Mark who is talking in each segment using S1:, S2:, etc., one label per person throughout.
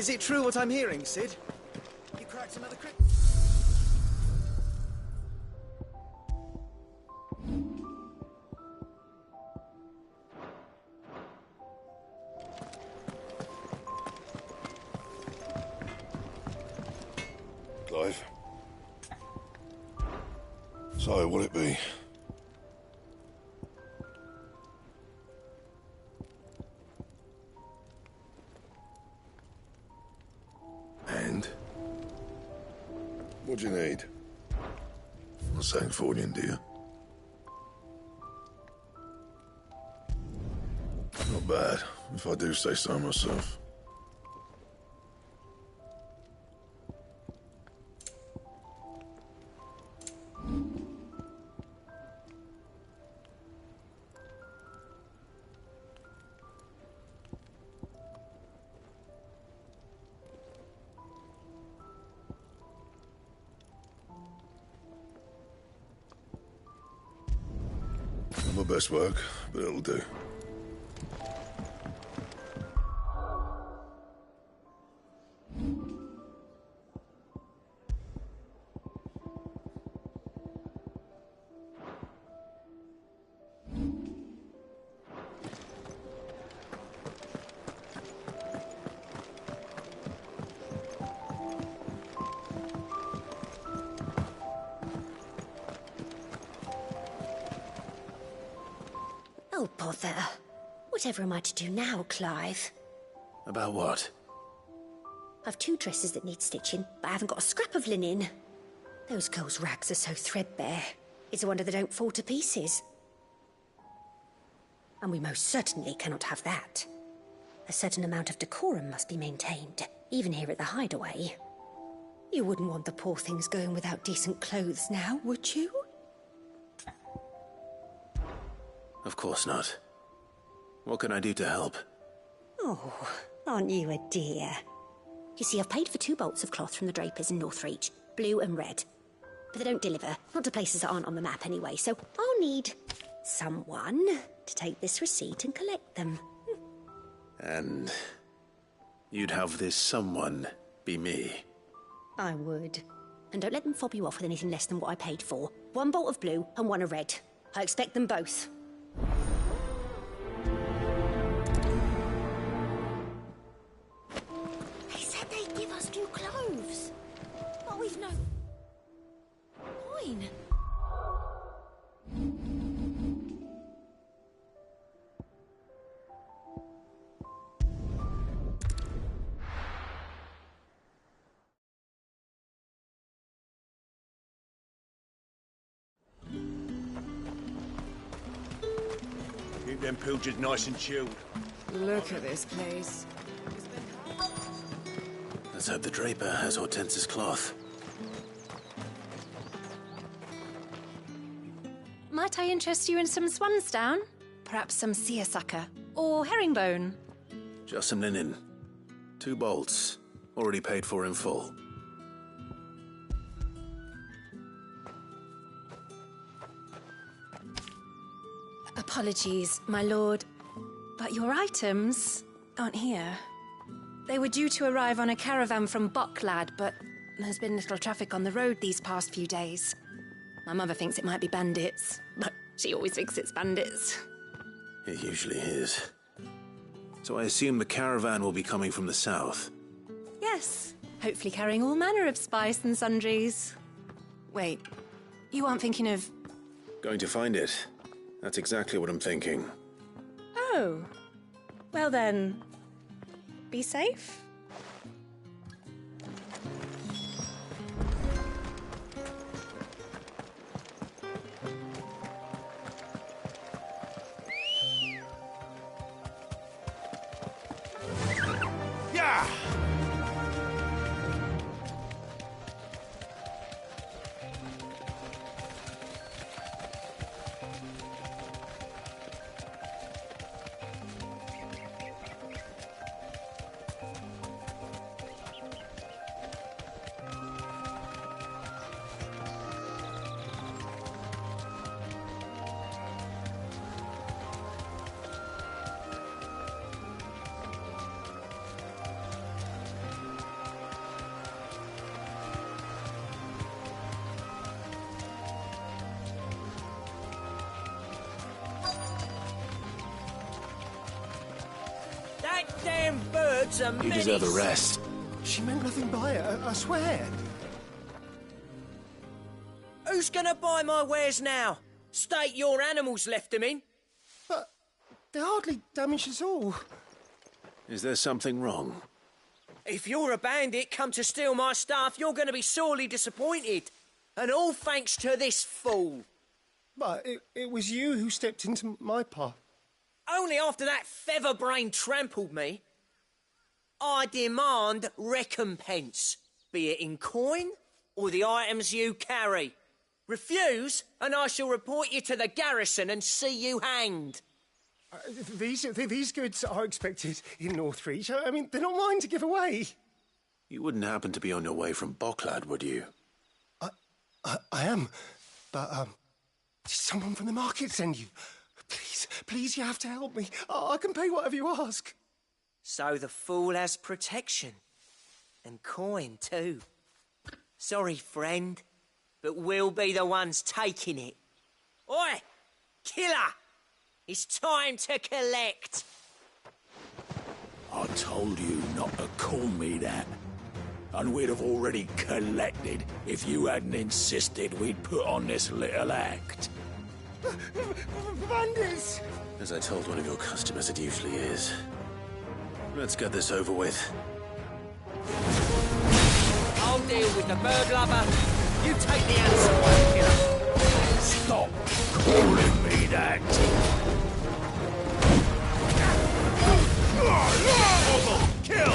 S1: Is it true what I'm hearing, Sid? You cracked another crypt...
S2: Clive. So, will it be? And? What do you need? Not saying forging, do you? Not bad, if I do say so myself. Not my best work, but it'll do.
S3: Oh, bother. Whatever am I to do now, Clive?
S1: About what?
S3: I've 2 dresses that need stitching, but I haven't got a scrap of linen. Those girls' rags are so threadbare. It's a wonder they don't fall to pieces. And we most certainly cannot have that. A certain amount of decorum must be maintained, even here at the hideaway. You wouldn't want the poor things going without decent clothes now, would you?
S1: Of course not. What can I do to help?
S3: Oh, aren't you a dear? You see, I've paid for 2 bolts of cloth from the drapers in Northreach, blue and red. But they don't deliver, not to places that aren't on the map anyway, so I'll need someone to take this receipt and collect them.
S1: And you'd have this someone be me?
S3: I would. And don't let them fob you off with anything less than what I paid for. 1 bolt of blue and 1 of red. I expect them both. They said they'd give us new clothes. But we've no coin.
S4: Keep them pilgers nice and chilled.
S5: Look at this place.
S1: Let's hope the draper has Hortense's cloth.
S6: Might I interest you in some swansdown? Perhaps some seersucker? Or herringbone?
S1: Just some linen. 2 bolts. Already paid for in full.
S6: Apologies, my lord, but your items aren't here. They were due to arrive on a caravan from Bocklad, but there's been little traffic on the road these past few days. My mother thinks it might be bandits, but she always thinks it's bandits.
S1: It usually is. So I assume the caravan will be coming from the south.
S6: Yes, hopefully carrying all manner of spice and sundries. Wait, you aren't thinking of...
S1: Going to find it. That's exactly what I'm thinking.
S6: Oh. Well then, be safe.
S4: Yeah!
S7: That damn bird's a
S1: You
S7: menace.
S1: deserve a rest.
S8: She meant nothing by it, I swear.
S7: Who's gonna buy my wares now? State your animals left them in.
S8: But they hardly damaged us all.
S1: Is there something wrong?
S7: If you're a bandit come to steal my stuff, you're gonna be sorely disappointed. And all thanks to this fool.
S8: But it was you who stepped into my path.
S7: Only after that feather-brain trampled me. I demand recompense, be it in coin or the items you carry. Refuse, and I shall report you to the garrison and see you hanged.
S8: These goods are expected in Northreach. I mean, they're not mine to give away.
S1: You wouldn't happen to be on your way from Bocklad, would you?
S8: I am, but did someone from the market send you? Please, you have to help me. I can pay whatever you ask.
S7: So the fool has protection. And coin, too. Sorry, friend, but we'll be the ones taking it. Oi! Killer! It's time to collect.
S9: I told you not to call me that. And we'd have already collected if you hadn't insisted we'd put on this little act.
S8: Bandits!
S1: As I told one of your customers, it usually is. Let's get this over with.
S7: I'll deal with the bird lover. You take the answer, one killer.
S9: Stop calling me that.
S4: Kill!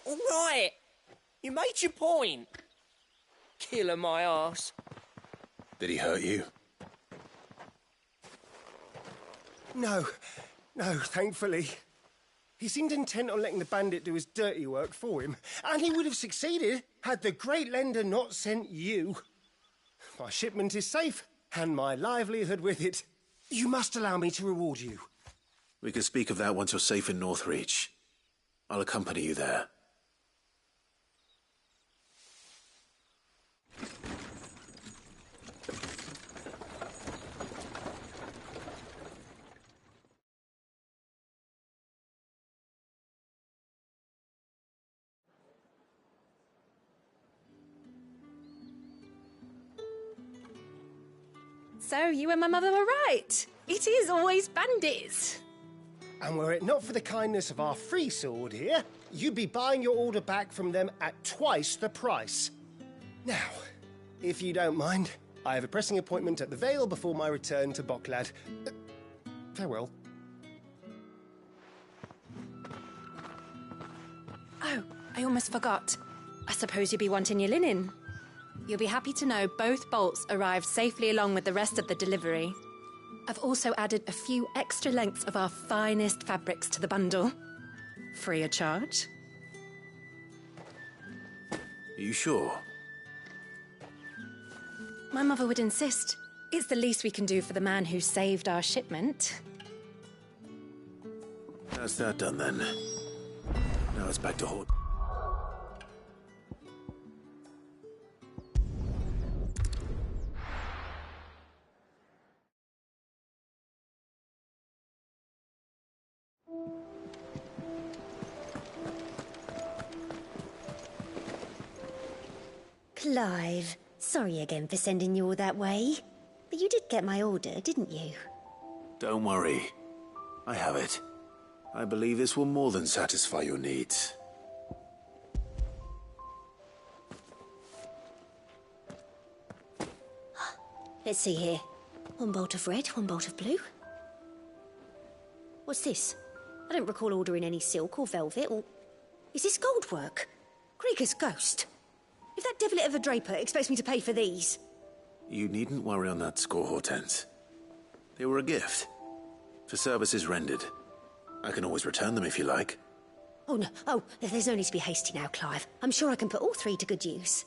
S7: All right. You made your point. Killer my arse.
S1: Did he hurt you?
S8: No, thankfully. He seemed intent on letting the bandit do his dirty work for him, and he would have succeeded had the Great Lender not sent you. My shipment is safe, and my livelihood with it. You must allow me to reward you.
S1: We can speak of that once you're safe in Northreach. I'll accompany you there.
S6: So you and my mother were right. It is always bandits.
S8: And were it not for the kindness of our free sword here, you'd be buying your order back from them at twice the price. Now, if you don't mind, I have a pressing appointment at the Vale before my return to Bocklad. Farewell.
S6: Oh, I almost forgot. I suppose you'll be wanting your linen. You'll be happy to know both bolts arrived safely along with the rest of the delivery. I've also added a few extra lengths of our finest fabrics to the bundle. Free of charge.
S1: Are you sure?
S6: My mother would insist. It's the least we can do for the man who saved our shipment.
S1: That's that done then. Now it's back to Hort.
S3: Clive, sorry again for sending you all that way. But you did get my order, didn't you?
S1: Don't worry. I have it. I believe this will more than satisfy your needs.
S3: Let's see here. One bolt of red, one bolt of blue. What's this? I don't recall ordering any silk or velvet or... Is this gold work? Krieger's ghost. If that devilet of a draper expects me to pay for these...
S1: You needn't worry on that score, Hortense. They were a gift. For services rendered. I can always return them if you like.
S3: Oh, no. Oh, there's no need to be hasty now, Clive. I'm sure I can put all three to good use.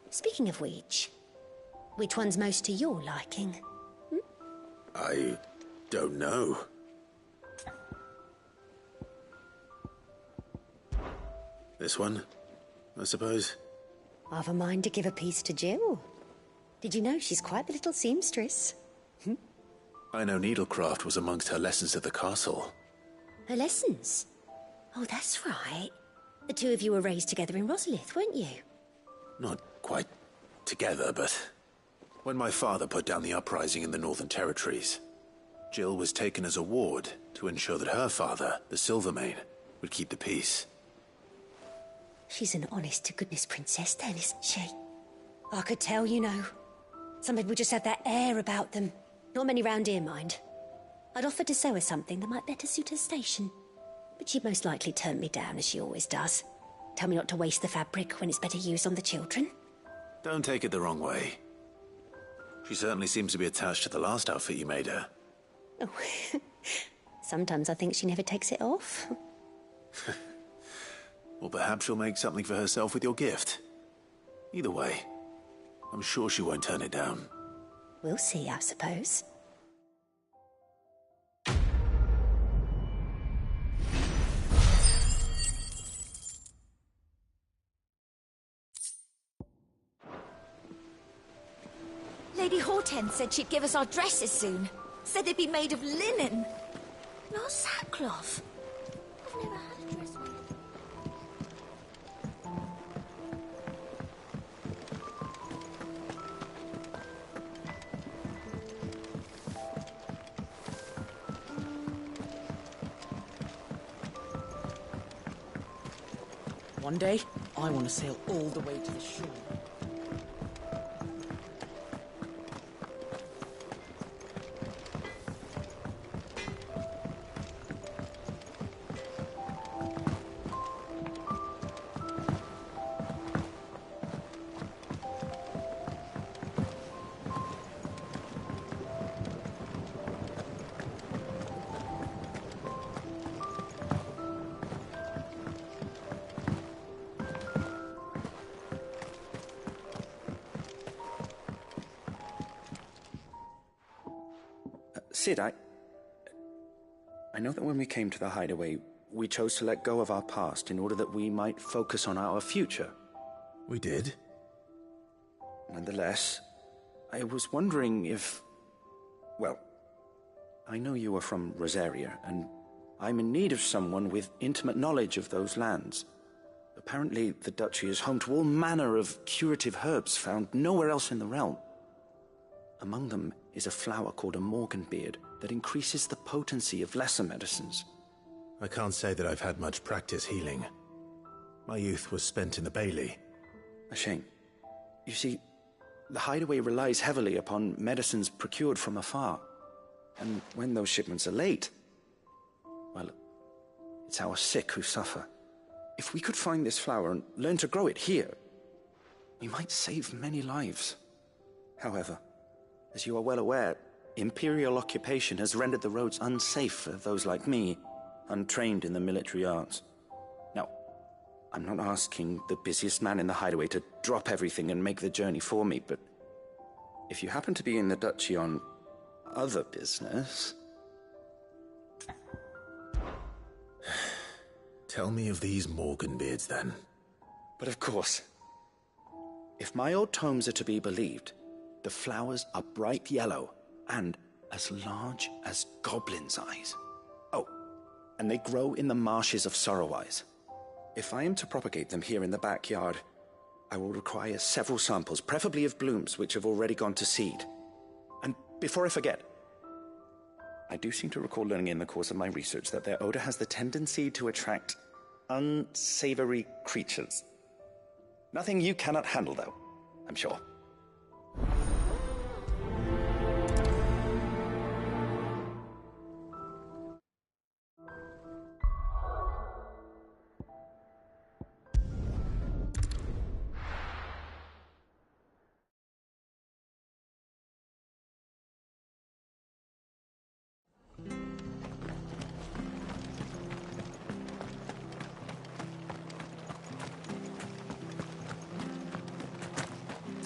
S3: Speaking of which one's most to your liking?
S1: I don't know. This one, I suppose.
S3: I've a mind to give a piece to Jill. Did you know she's quite the little seamstress?
S1: I know needlecraft was amongst her lessons at the castle.
S3: Her lessons? Oh, that's right. The two of you were raised together in Rosalith, weren't you?
S1: Not quite together, but... When my father put down the uprising in the Northern Territories, Jill was taken as a ward to ensure that her father, the Silvermane, would keep the peace.
S3: She's an honest-to-goodness princess then, isn't she? I could tell, you know. Some people just have that air about them. Not many round here, mind. I'd offered to sew her something that might better suit her station. But she'd most likely turn me down, as she always does. Tell me not to waste the fabric when it's better used on the children.
S1: Don't take it the wrong way. She certainly seems to be attached to the last outfit you made her.
S3: Oh, sometimes I think she never takes it off.
S1: Or perhaps she'll make something for herself with your gift. Either way, I'm sure she won't turn it down.
S3: We'll see, I suppose.
S10: Lady Hortense said she'd give us our dresses soon. Said they'd be made of linen, not sackcloth. I've never had a dress made.
S11: One day, I want to sail all the way to the shore.
S12: Sid, I know that when we came to the hideaway, we chose to let go of our past in order that we might focus on our future.
S1: We did?
S12: Nonetheless, I was wondering if... Well, I know you are from Rosaria, and I'm in need of someone with intimate knowledge of those lands. Apparently, the Duchy is home to all manner of curative herbs found nowhere else in the realm. Among them is a flower called a morganbeard that increases the potency of lesser medicines.
S1: I can't say that I've had much practice healing. My youth was spent in the Bailey.
S12: A shame. You see, the hideaway relies heavily upon medicines procured from afar. And when those shipments are late, well, it's our sick who suffer. If we could find this flower and learn to grow it here, we might save many lives. However, as you are well aware, Imperial occupation has rendered the roads unsafe for those like me, untrained in the military arts. Now, I'm not asking the busiest man in the hideaway to drop everything and make the journey for me, but if you happen to be in the Duchy on other business...
S1: Tell me of these morganbeards, then.
S12: But of course. If my old tomes are to be believed, the flowers are bright yellow and as large as goblins' eyes. Oh, and they grow in the marshes of Sorrowise. If I am to propagate them here in the backyard, I will require several samples, preferably of blooms which have already gone to seed. And before I forget, I do seem to recall learning in the course of my research that their odor has the tendency to attract unsavory creatures. Nothing you cannot handle, though, I'm sure.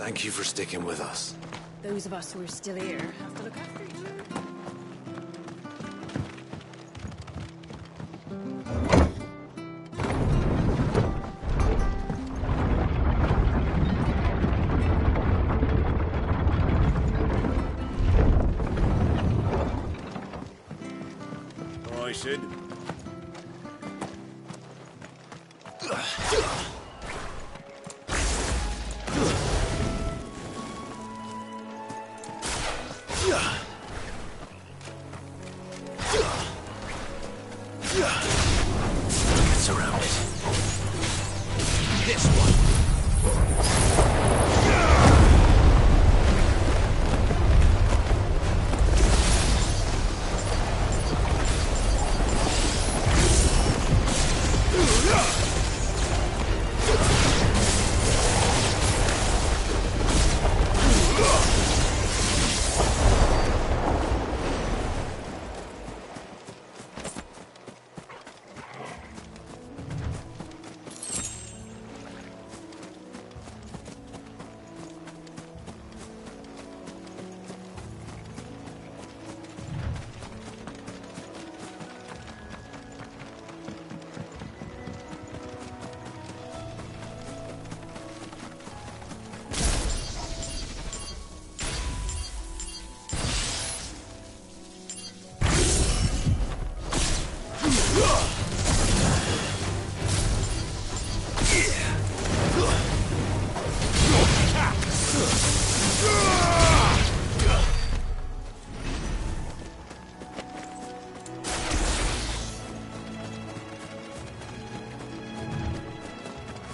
S13: Thank you for sticking with us.
S5: Those of us who are still here have to look after each other.
S4: Aye, Sid.
S1: Surrounded. This one.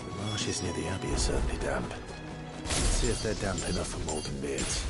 S1: The marshes near the Abbey are certainly damp. Let's see if they're damp enough for Morgan beards.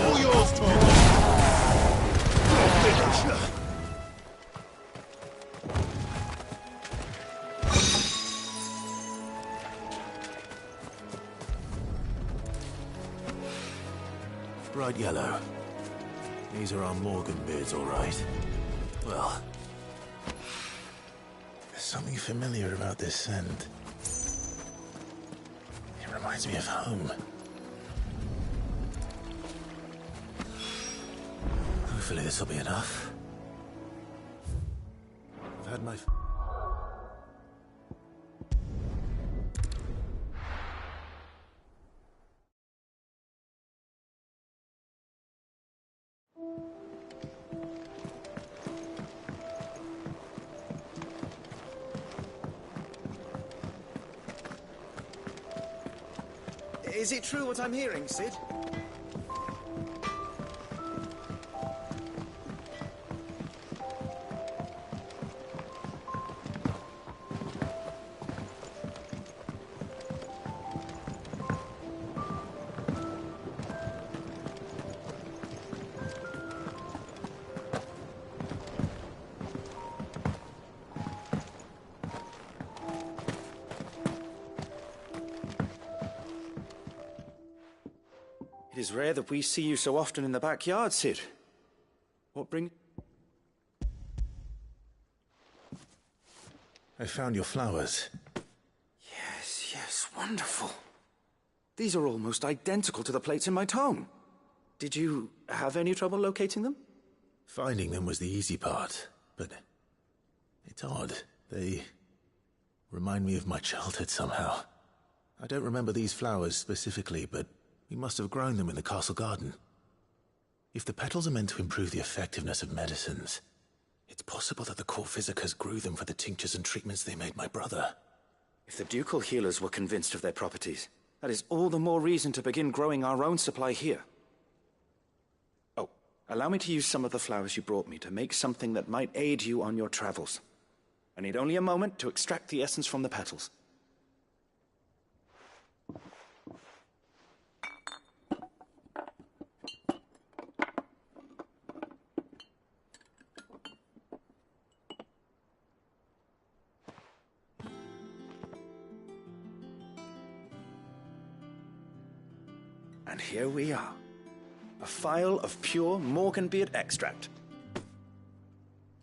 S4: All yours, Tom.
S1: Bright yellow. These are our Morgan beards, all right. Well, there's something familiar about this scent. It reminds me of home. Hopefully this will be enough. but my...
S12: Is it true what I'm hearing, Sid? It is rare that we see you so often in the backyard, Sid. What bring...
S1: I found your flowers.
S12: Yes, wonderful. These are almost identical to the plates in my tome. Did you have any trouble locating them?
S1: Finding them was the easy part, but it's odd. They remind me of my childhood somehow. I don't remember these flowers specifically, but we must have grown them in the castle garden. If the petals are meant to improve the effectiveness of medicines, it's possible that the court physicers grew them for the tinctures and treatments they made my brother.
S12: If the ducal healers were convinced of their properties, that is all the more reason to begin growing our own supply here. Oh, allow me to use some of the flowers you brought me to make something that might aid you on your travels. I need only a moment to extract the essence from the petals. And here we are. A phial of pure Morganbeard extract.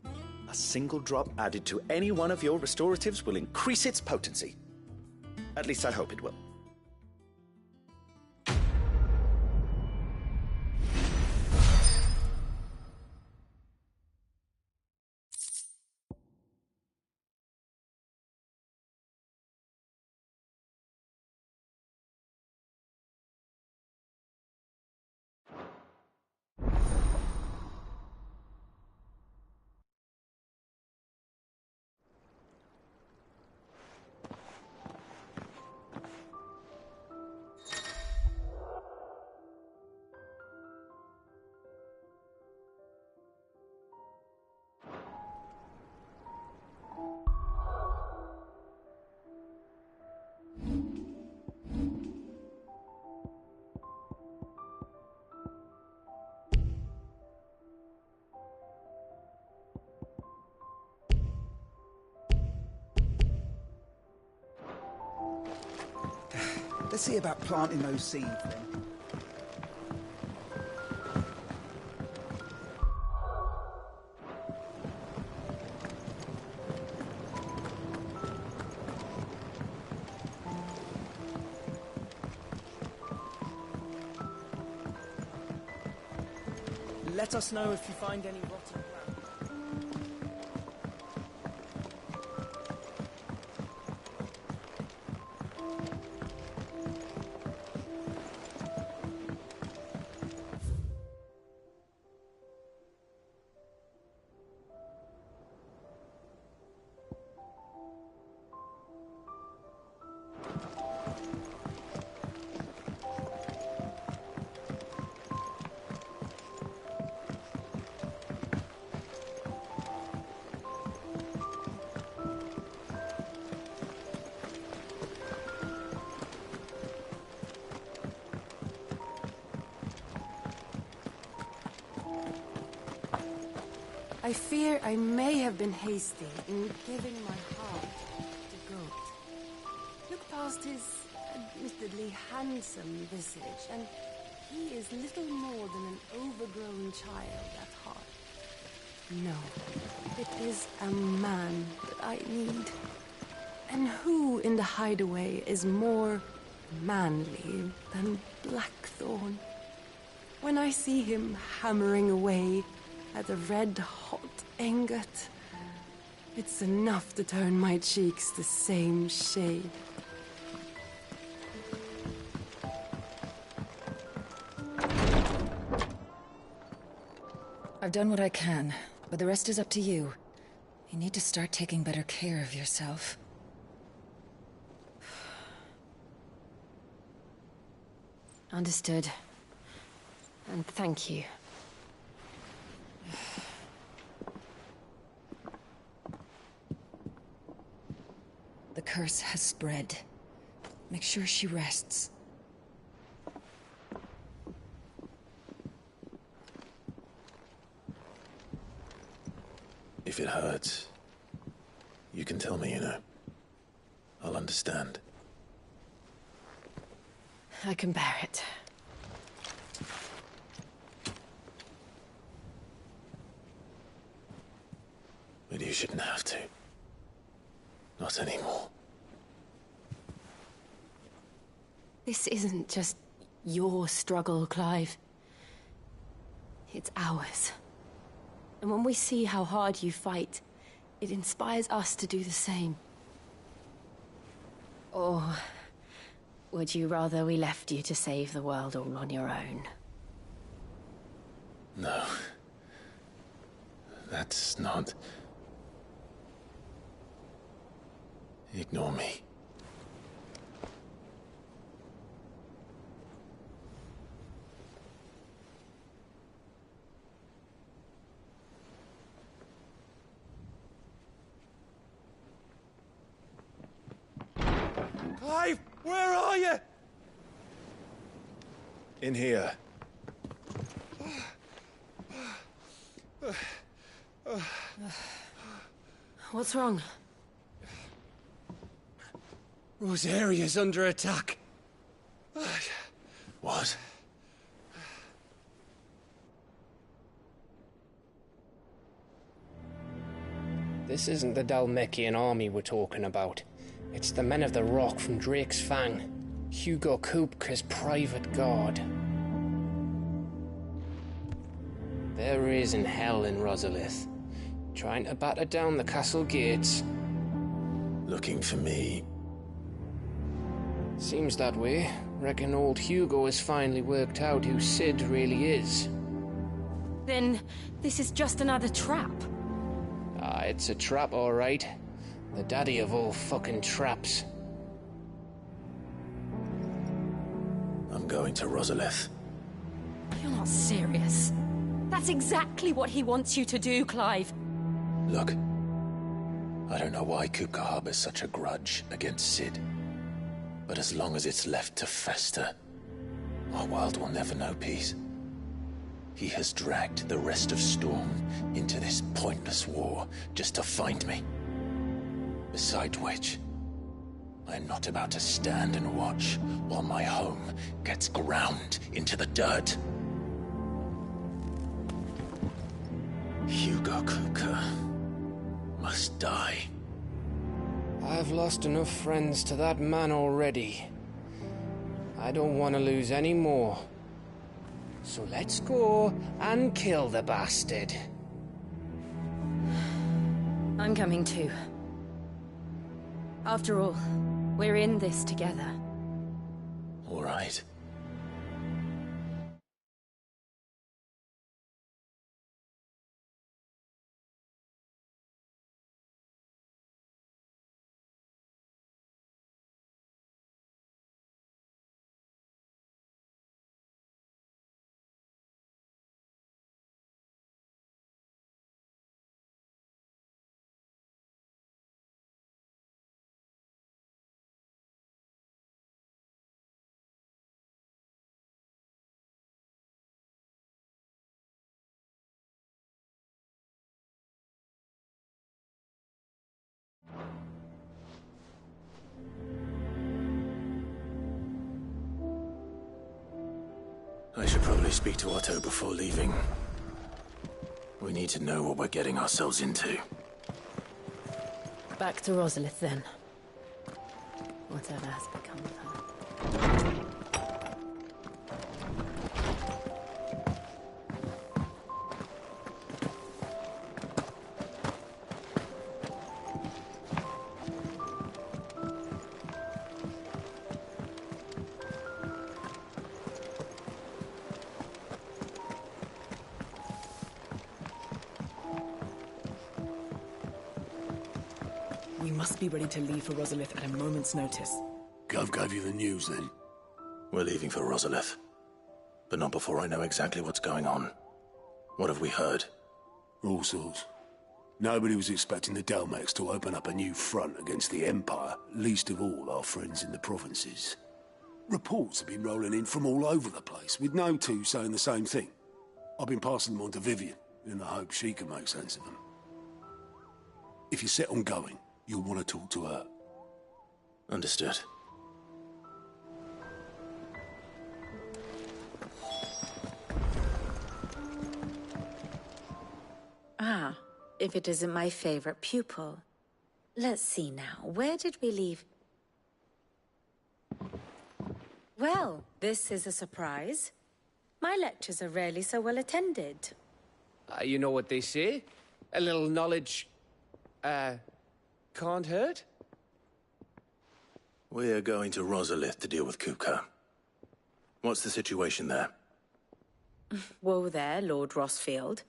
S12: A single drop added to any one of your restoratives will increase its potency. At least I hope it will.
S13: Let's see about planting those seeds then.
S7: Let us know if you find any rotten plants.
S6: I fear I may have been hasty in giving my heart to Goat. Look past his admittedly handsome visage, and he is little more than an overgrown child at heart. No, it is a man that I need. And who in the hideaway is more manly than Blackthorn? When I see him hammering away at the red-hot ingot, It's enough to turn my cheeks the same shade.
S5: I've done what I can, but the rest is up to you. You need to start taking better care of yourself.
S6: Understood. And thank you.
S5: The curse has spread. Make sure she rests.
S1: If it hurts, you can tell me, you know. I'll understand.
S6: I can bear it.
S1: But you shouldn't have to. Not anymore.
S6: This isn't just your struggle, Clive. It's ours. And when we see how hard you fight, it inspires us to do the same. Or would you rather we left you to save the world all on your own?
S1: No. That's not... Ignore me.
S8: Clive, where are you?
S1: In here.
S6: What's wrong?
S8: Rosaria's under attack.
S1: What?
S14: This isn't the Dalmekian army we're talking about. It's the men of the Rock from Drake's Fang. Hugo Kupka's private guard. There is in hell in Rosalith, trying to batter down the castle gates.
S1: Looking for me?
S14: Seems that way. Reckon old Hugo has finally worked out who Sid really is.
S6: Then this is just another trap.
S14: Ah, it's a trap, all right. The daddy of all fucking traps.
S1: I'm going to Rosalith.
S6: You're not serious. That's exactly what he wants you to do, Clive.
S1: Look, I don't know why Kupka harbors such a grudge against Sid. But as long as it's left to fester, our world will never know peace. He has dragged the rest of Storm into this pointless war just to find me. Besides which, I am not about to stand and watch while my home gets ground into the dirt. Hugo Kupka must die.
S14: I've lost enough friends to that man already. I don't want to lose any more. So let's go and kill the bastard.
S6: I'm coming too. After all, we're in this together.
S1: All right. I should probably speak to Otto before leaving. We need to know what we're getting ourselves into.
S6: Back to Rosalith, then. Whatever has become of her.
S11: must be ready to leave for Rosalith at a moment's notice.
S9: Gov gave you the news, then?
S1: We're leaving for Rosalith. But not before I know exactly what's going on. What have we heard?
S9: All sorts. Nobody was expecting the Delmex to open up a new front against the Empire, least of all our friends in the provinces. Reports have been rolling in from all over the place, with no two saying the same thing. I've been passing them on to Vivian, in the hope she can make sense of them. If you're set on going, you'll want to talk to her.
S1: Understood.
S6: Ah, if it isn't my favorite pupil. Let's see now, where did we leave? Well, this is a surprise. My lectures are rarely so well attended.
S14: You know what they say? A little knowledge, can't hurt?
S1: We're going to Rosalith to deal with Kuka. What's the situation there?
S6: Whoa there, Lord Rossfield.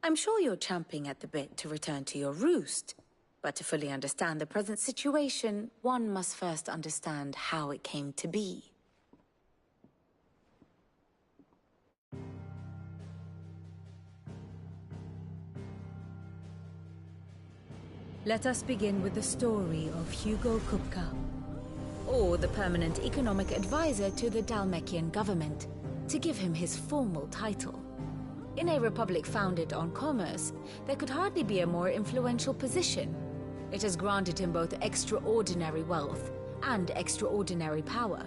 S6: I'm sure you're champing at the bit to return to your roost. But to fully understand the present situation, one must first understand how it came to be.
S15: Let us begin with the story of Hugo Kupka,
S6: Or the permanent economic advisor to the Dalmekian government, to give him his formal title. In a republic founded on commerce, there could hardly be a more influential position. It has granted him both extraordinary wealth and extraordinary power.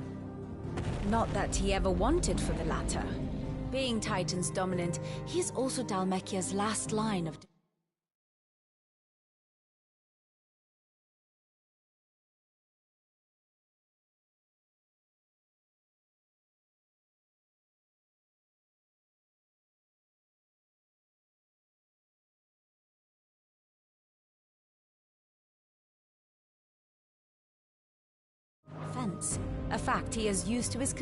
S6: Not that he ever wanted for the latter. Being Titan's dominant, he is also Dalmekia's last line of defense, a fact he is used to his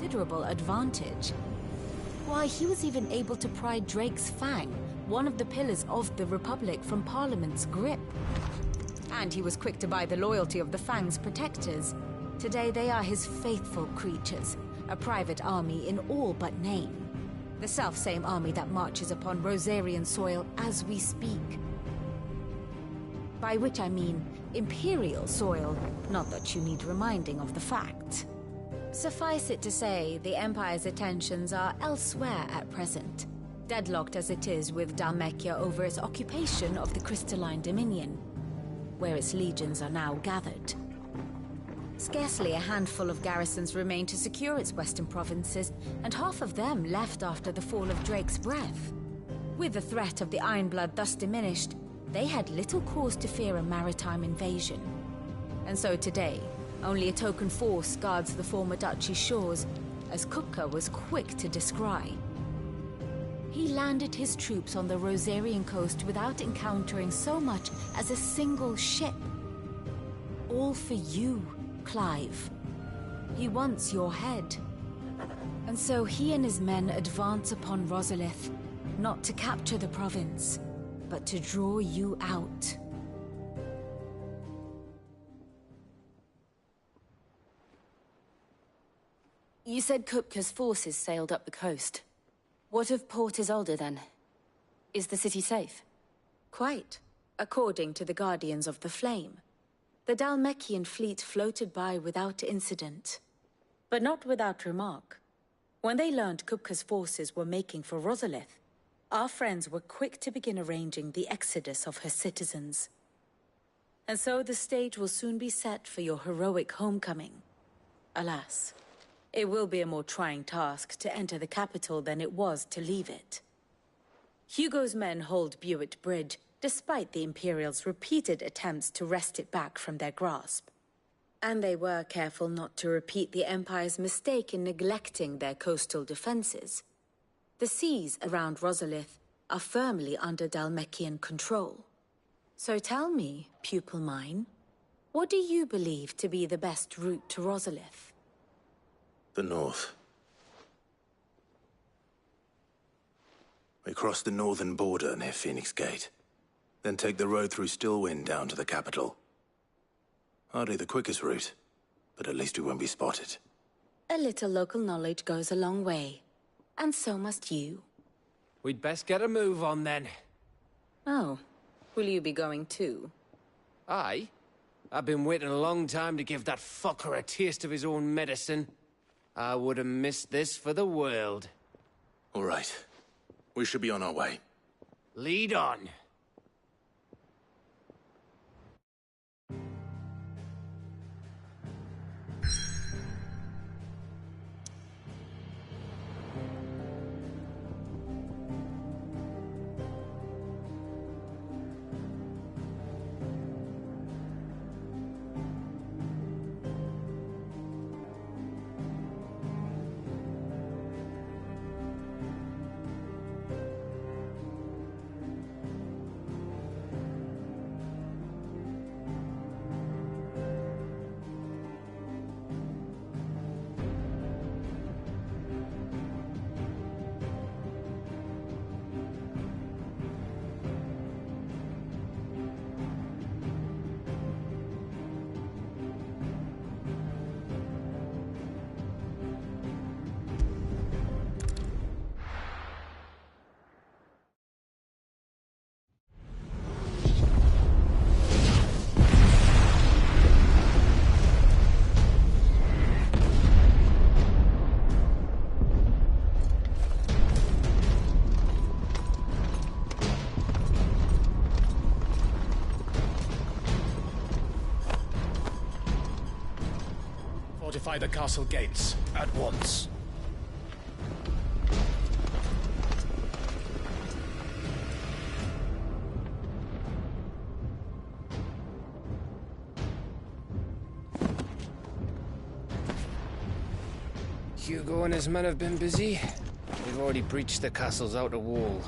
S16: considerable advantage. Why, he was even able to pry Drake's Fang, one of the pillars of the Republic, from Parliament's grip. And he was quick to buy the loyalty of the Fang's protectors. Today they are his faithful creatures, a private army in all but name. The self-same army that marches upon Rosarian soil as we speak. By which I mean Imperial soil, not that you need reminding of the fact. Suffice it to say, the Empire's attentions are elsewhere at present, deadlocked as it is with Dhalmekia over its occupation of the Crystalline Dominion, where its legions are now gathered. Scarcely a handful of garrisons remain to secure its western provinces, and half of them left after the fall of Drake's Breath. With the threat of the Ironblood thus diminished, they had little cause to fear a maritime invasion. And so today, only a token force guards the former duchy's shores, as Kupka was quick to descry. He landed his troops on the Rosarian coast without encountering so much as a single ship. All for you, Clive. He wants your head. And so he and his men advance upon Rosalith, not to capture the province, but to draw you out.
S17: You said Kupka's forces sailed up the coast. What of Port Isolde, then? Is the city safe?
S16: Quite, according to the Guardians of the Flame. The Dhalmekian fleet floated by without incident. But not without remark. When they learned Kupka's forces were making for Rosalith, our friends were quick to begin arranging the exodus of her citizens. And so the stage will soon be set for your heroic homecoming. Alas, it will be a more trying task to enter the capital than it was to leave it. Hugo's men hold Buett Bridge, despite the Imperials' repeated attempts to wrest it back from their grasp. And they were careful not to repeat the Empire's mistake in neglecting their coastal defenses. The seas around Rosalith are firmly under Dhalmekian control. So tell me, pupil mine, what do you believe to be the best route to Rosalith?
S1: The north. We cross the northern border near Phoenix Gate, then take the road through Stillwind down to the capital. Hardly the quickest route, but at least we won't be spotted.
S16: A little local knowledge goes a long way, and so must you.
S14: We'd best get a move on then.
S16: Oh, will you be going too?
S14: Aye. I've been waiting a long time to give that fucker a taste of his own medicine. I would have missed this for the world.
S1: All right. We should be on our way.
S14: Lead on.
S18: Fortify the castle gates, at once.
S14: Hugo and his men have been busy. We've already breached the castle's outer wall.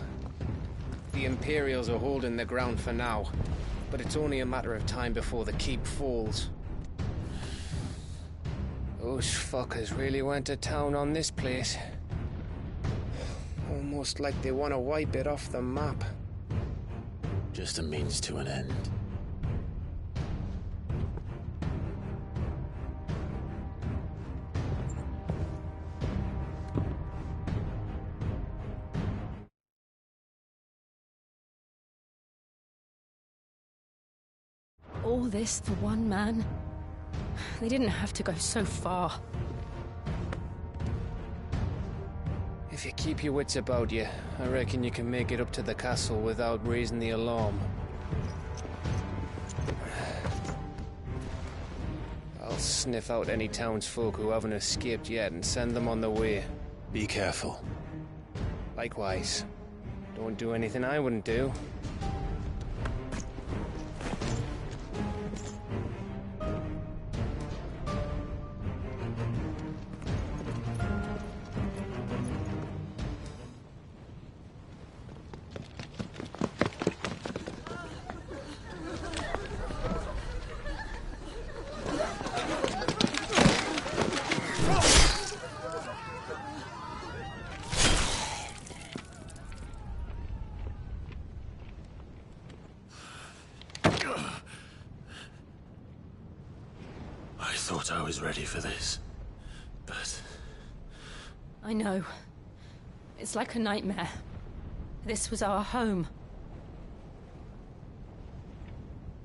S14: The Imperials are holding the ground for now, but it's only a matter of time before the keep falls. Those fuckers really went to town on this place. Almost like they want to wipe it off the map.
S1: Just a means to an end.
S6: All this for one man? They didn't have to go so far.
S14: If you keep your wits about you, I reckon you can make it up to the castle without raising the alarm. I'll sniff out any townsfolk who haven't escaped yet and send them on their way.
S1: Be careful.
S14: Likewise. Don't do anything I wouldn't do.
S1: I thought I was ready for this, but...
S6: I know. It's like a nightmare. This was our home.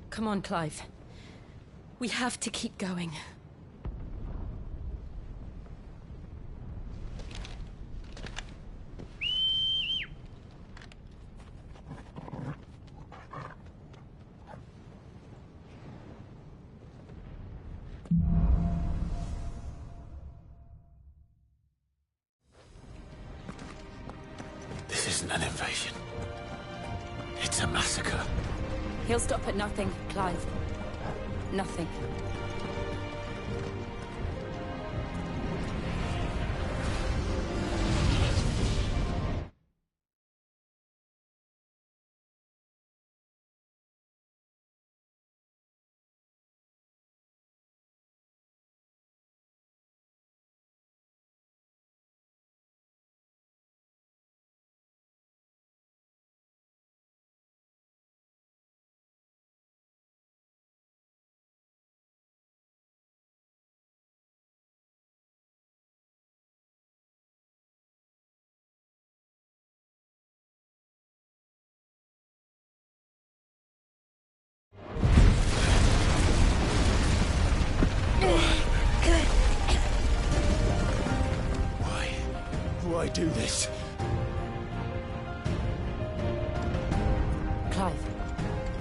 S6: Come on, Clive. We have to keep going.
S1: This isn't an invasion. It's a massacre.
S17: He'll stop at nothing, Clive. Nothing.
S1: Why do this?
S17: Clive,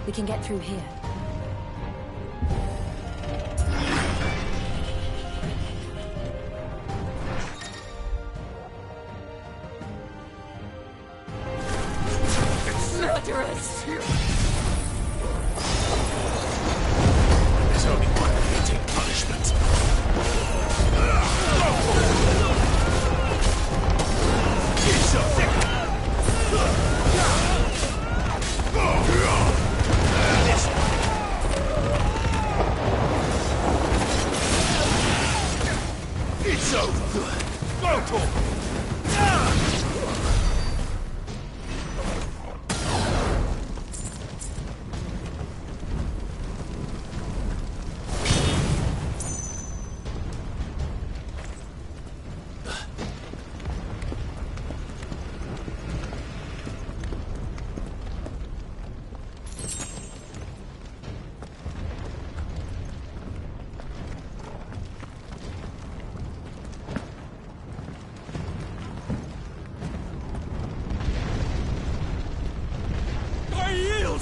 S17: we can get through here.
S10: Murderers!
S1: There's only one fitting punishment.
S9: It's over!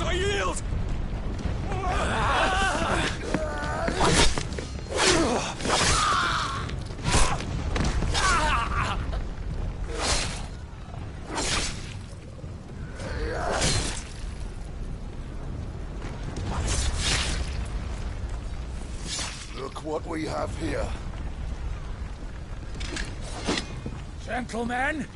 S4: I yield!
S2: Look what we have here.
S4: Gentlemen!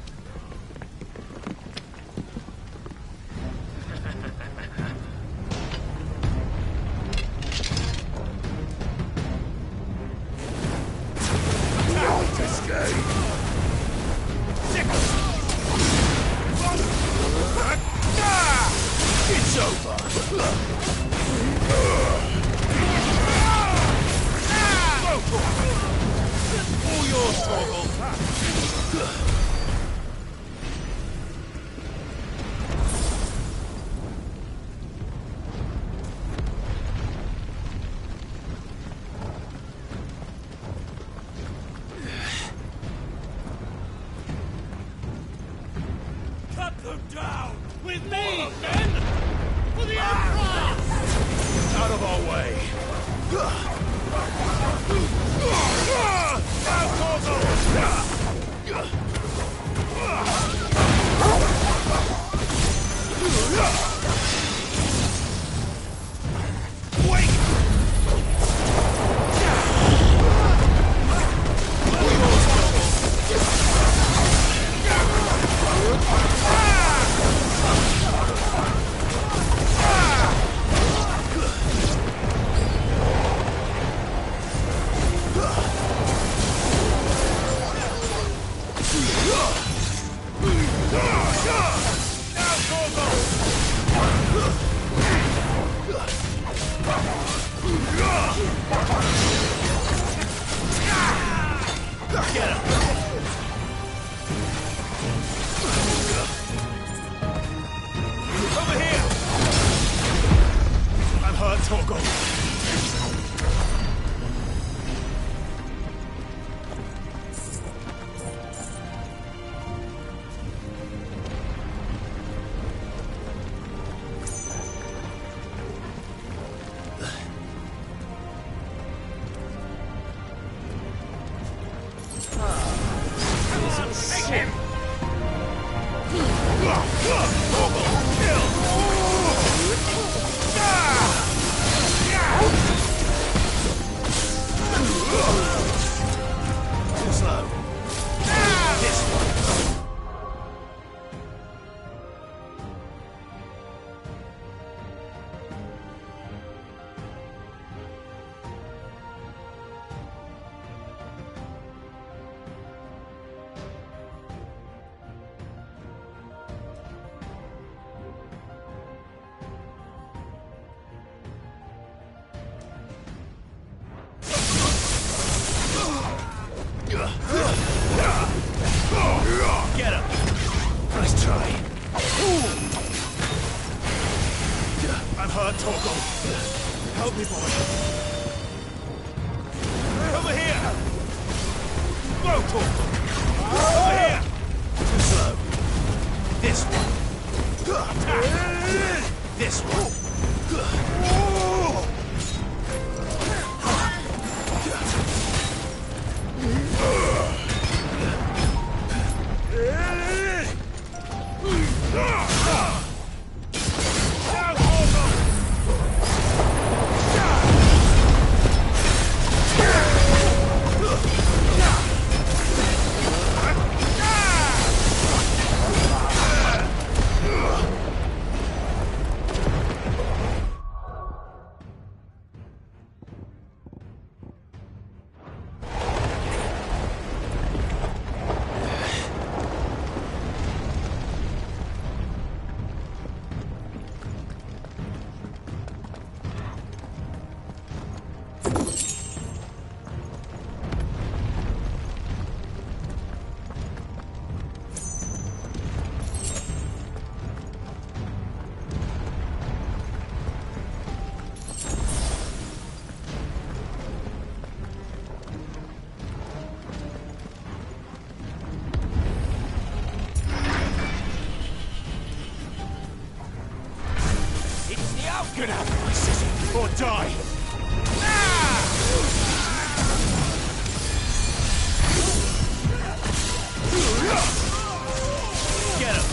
S4: All yours, Forgor. Cut them down! With me, men! For the Emperor! Out of our way! Now, get him! Over here! I'm hurt, Forgor. Take him! Too slow. This one. Get him! Nice try. I'm hurt, Forgor. Help me, boy. Over here! Whoa, Forgor! Over here! Too slow. This one. Attack! This one. Get out of my city, or die! Get him!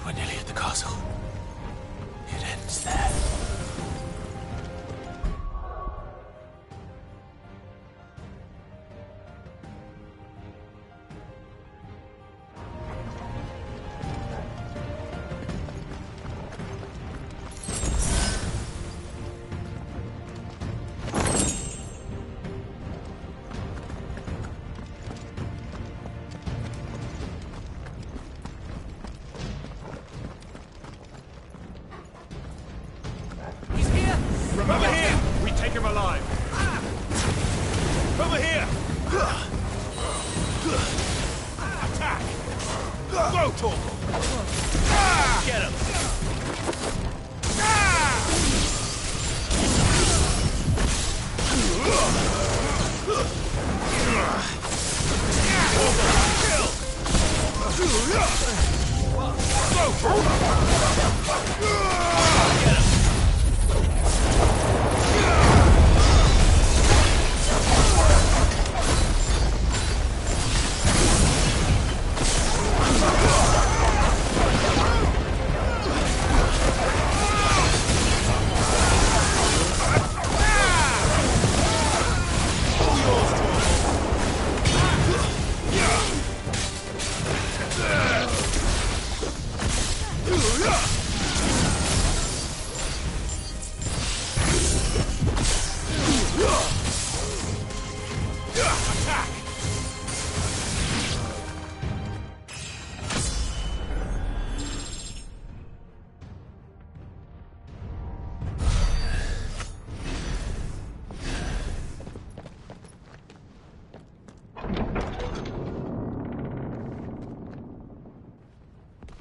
S1: We're nearly at the castle. It ends there.
S4: From over here! We take him alive! Over here! Attack! Go, Torgal! Get him!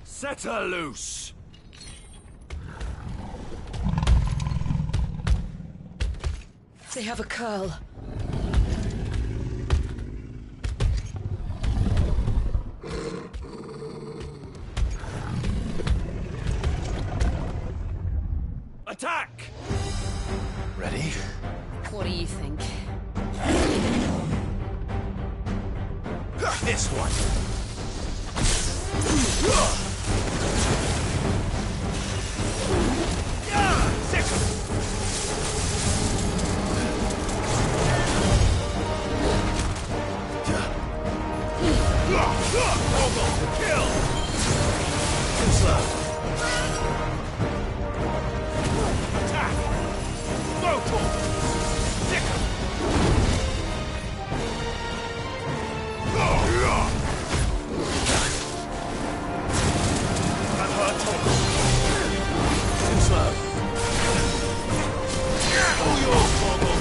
S4: Set her loose!
S5: They have a curl.
S4: Attack!
S1: Ready?
S16: What do you think?
S4: This one! Kill! Too slow. Attack! Go, Torgal! Stick him! I've heard Torgal. Too slow. All yours, Torgal!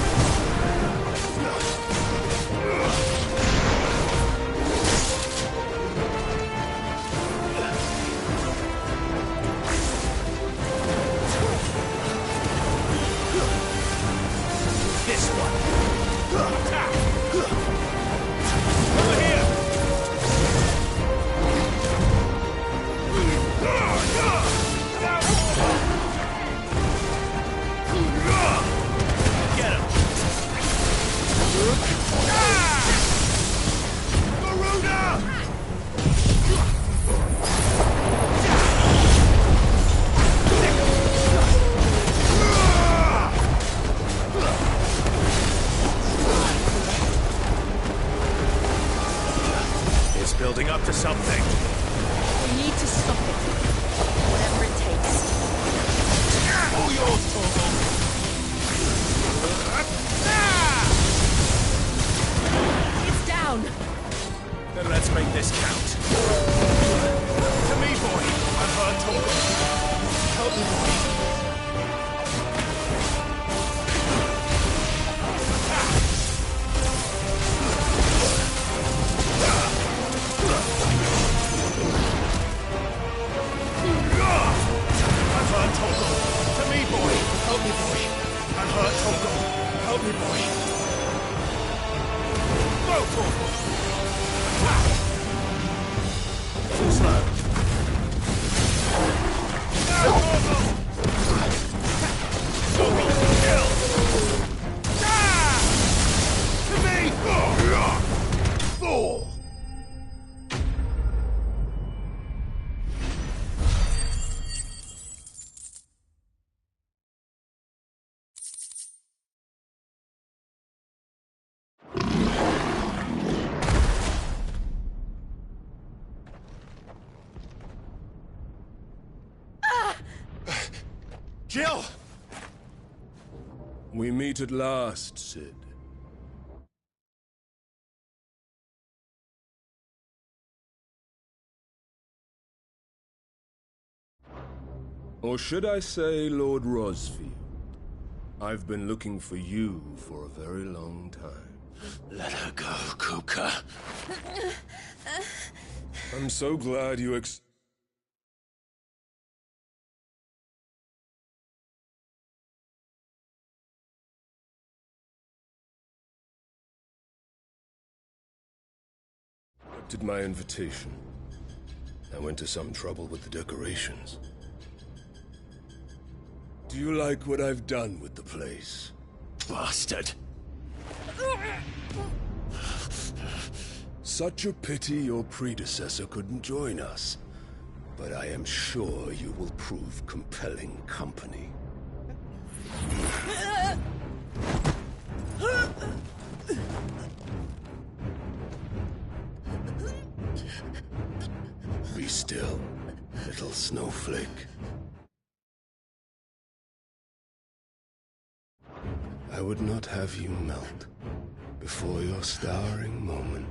S4: This one. Attack! Over here! Get him! Garuda! It's building up to something.
S15: We need to stop it. Whatever it takes.
S4: All yours, Torgal!
S15: It's down!
S4: Then let's make this count. To me, boy! I've heard Torgal. Help me, boy! I've heard Torgal. To me, boy! Help me, boy! I've heard Torgal. Help me, boy! Go, Torgal! Attack! Too slow. Now, Torgal! Torgal, kill! Ah! To me! Fool! Jill!
S19: We meet at last, Sid. Or should I say Lord Rosfield? I've been looking for you for a very long time.
S1: Let her go, Kupka.
S19: I'm so glad you accepted my invitation. I went to some trouble with the decorations. Do you like what I've done with the place?
S1: Bastard!
S19: Such a pity your predecessor couldn't join us. But I am sure you will prove compelling company. Be still, little snowflake. I would not have you melt before your starring moment.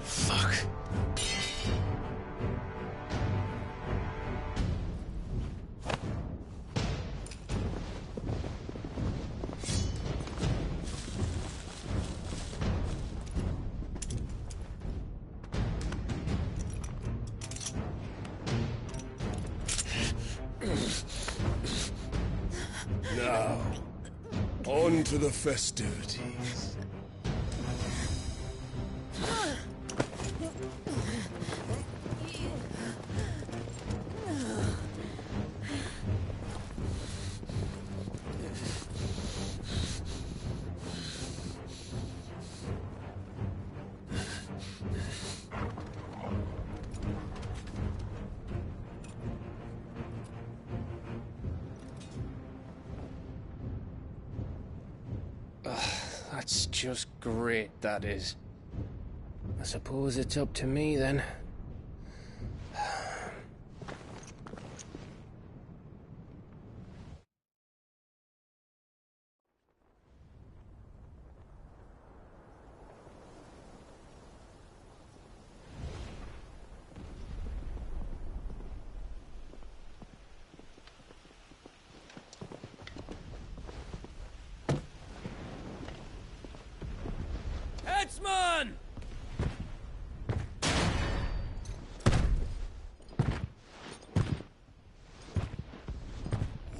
S1: Fuck.
S19: Now, on to the festivities.
S14: That's just great, that is. I suppose it's up to me, then.
S4: Headsman!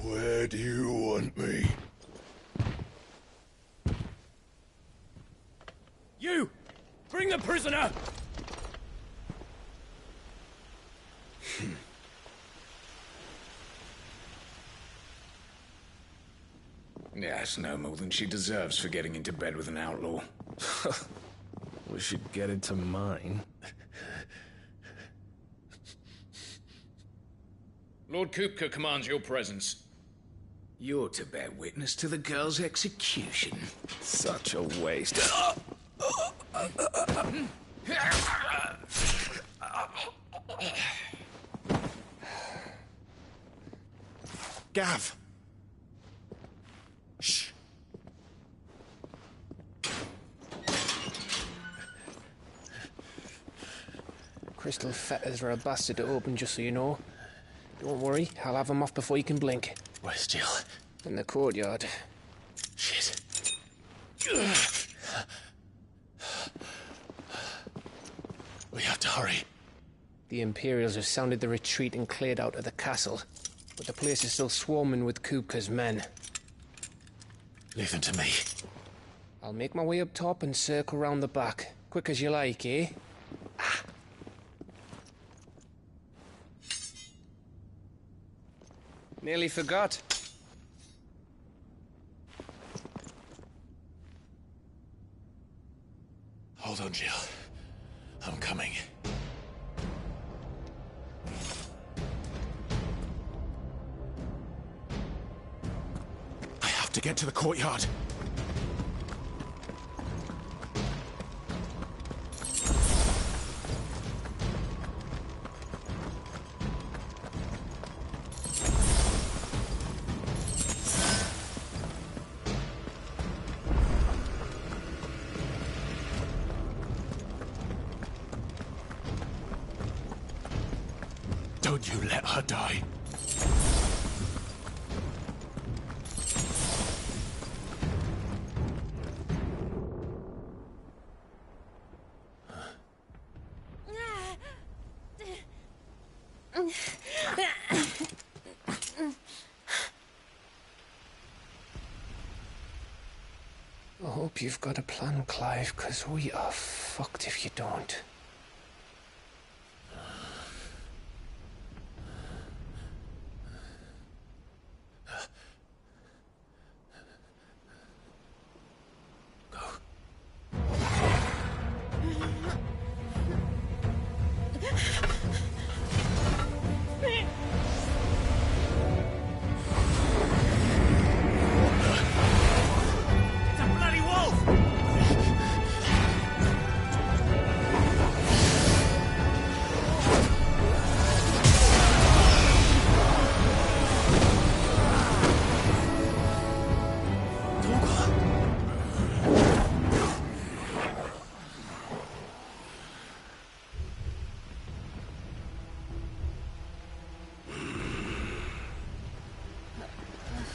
S19: Where do you want me?
S4: You! Bring the prisoner!
S18: Yes, no more than she deserves for getting into bed with an outlaw.
S20: We should get into mine.
S18: Lord Kupka commands your presence. You're to bear witness to the girl's execution.
S20: Such a waste.
S8: Gav! Shh!
S14: Crystal fetters are a bastard to open, just so you know. Don't worry, I'll have them off before you can blink.
S1: Where's Jill?
S14: In the courtyard.
S1: Shit. We have to hurry.
S14: The Imperials have sounded the retreat and cleared out of the castle, but the place is still swarming with Kupka's men.
S1: Leave them to me.
S14: I'll make my way up top and circle round the back. Quick as you like, eh? Nearly forgot.
S1: Hold on, Jill. I'm coming. I have to get to the courtyard.
S4: Should you let her die?
S14: I hope you've got a plan, Clive, because we are fucked if you don't.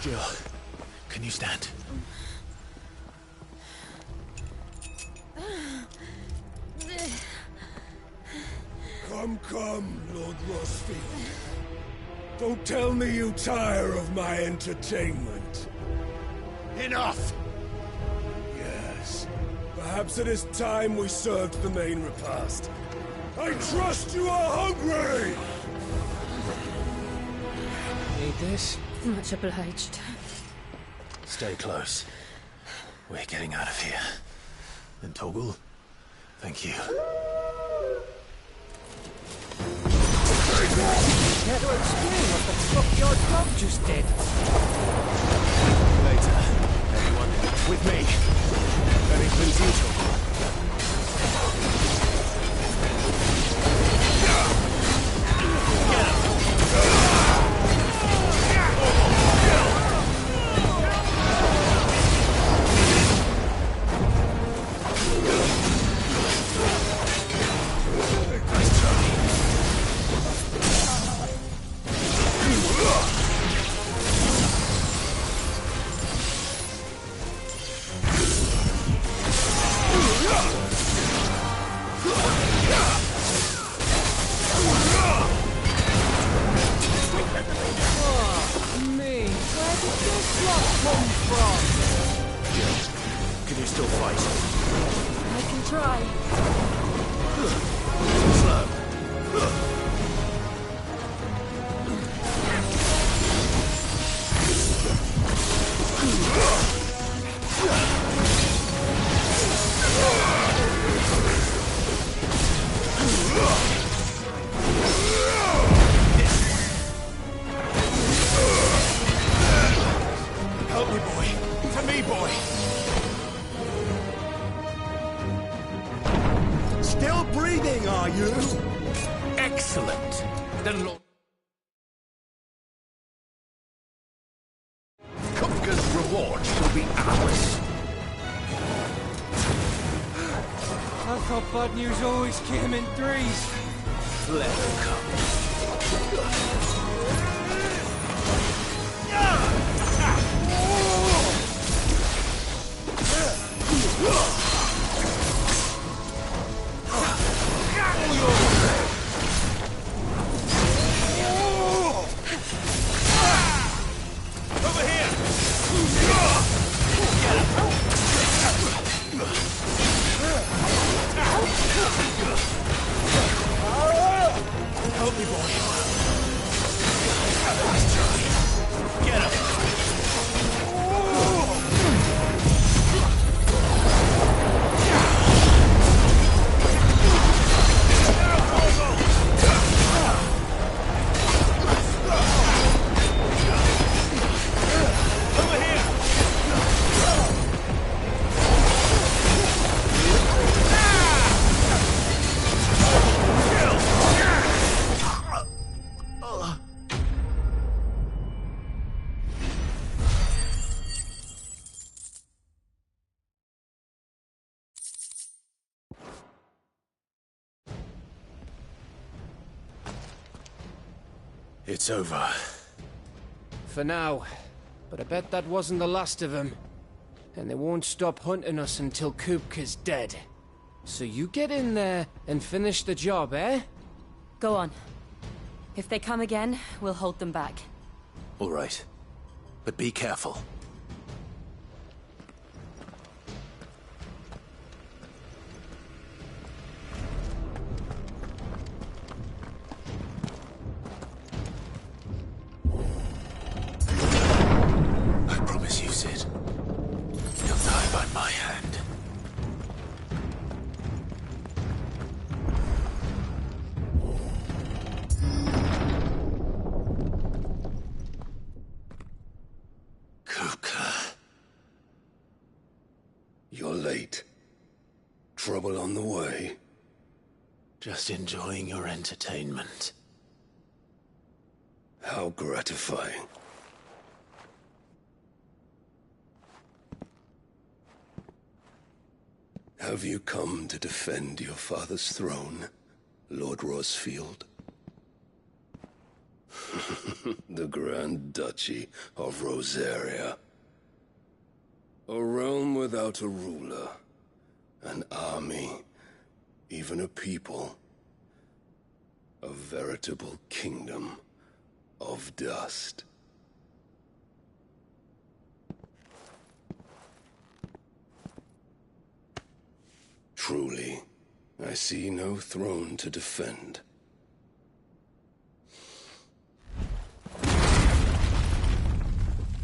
S1: Jill, can you stand?
S19: Come, Lord Rosfield. Don't tell me you tire of my entertainment.
S1: Enough!
S19: Yes. Perhaps it is time we served the main repast. I trust you are hungry!
S14: Need this?
S6: Much obliged.
S1: Stay close. We're getting out of here. And Toggle, thank you.
S7: Care to explain what the fuck your dog just did?
S1: Later, everyone. With me. That includes you, Toggle. Can you still fight?
S10: I can try.
S1: Help me, boy. To me, boy.
S9: Still breathing, are you?
S1: Excellent. Then Lord...
S18: Kupka's reward shall be ours.
S7: I thought bad news always came in threes.
S1: Let her come.
S4: Over here!
S1: Help me, boy.
S4: Get him!
S1: It's over.
S14: For now. But I bet that wasn't the last of them. And they won't stop hunting us until Kupka's dead. So you get in there and finish the job, eh?
S17: Go on. If they come again, we'll hold them back.
S1: All right. But be careful. I promise you, Sid. You'll die by my hand.
S9: You're late. Trouble on the way.
S1: Just enjoying your entertainment.
S9: How gratifying. Have you come to defend your father's throne, Lord Rosfield? The Grand Duchy of Rosaria. A realm without a ruler, an army, even a people. A veritable kingdom of dust. Truly, I see no throne to defend.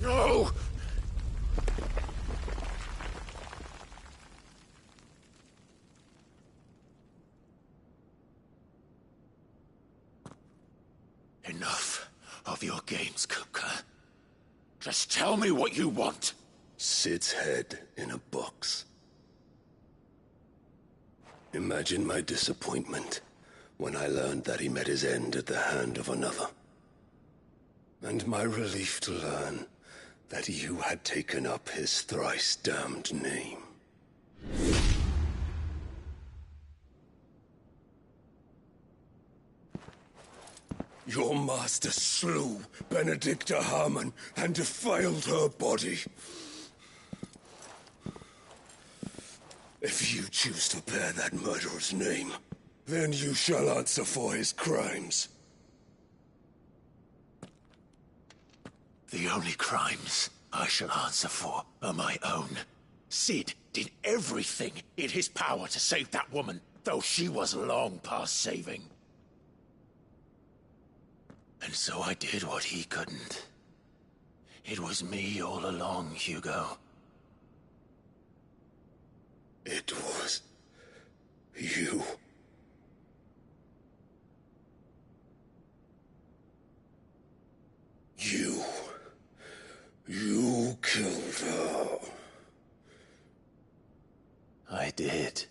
S1: No! Enough of your games, Kupka. Just tell me what you want.
S9: Sid's head in a box. Imagine my disappointment when I learned that he met his end at the hand of another. And my relief to learn that you had taken up his thrice-damned name. Your master slew Benedicta Harmon and defiled her body. If you choose to bear that murderer's name, then you shall answer for his crimes.
S1: The only crimes I shall answer for are my own. Sid did everything in his power to save that woman, though she was long past saving. And so I did what he couldn't. It was me all along, Hugo.
S9: It was you. You killed her.
S1: I did.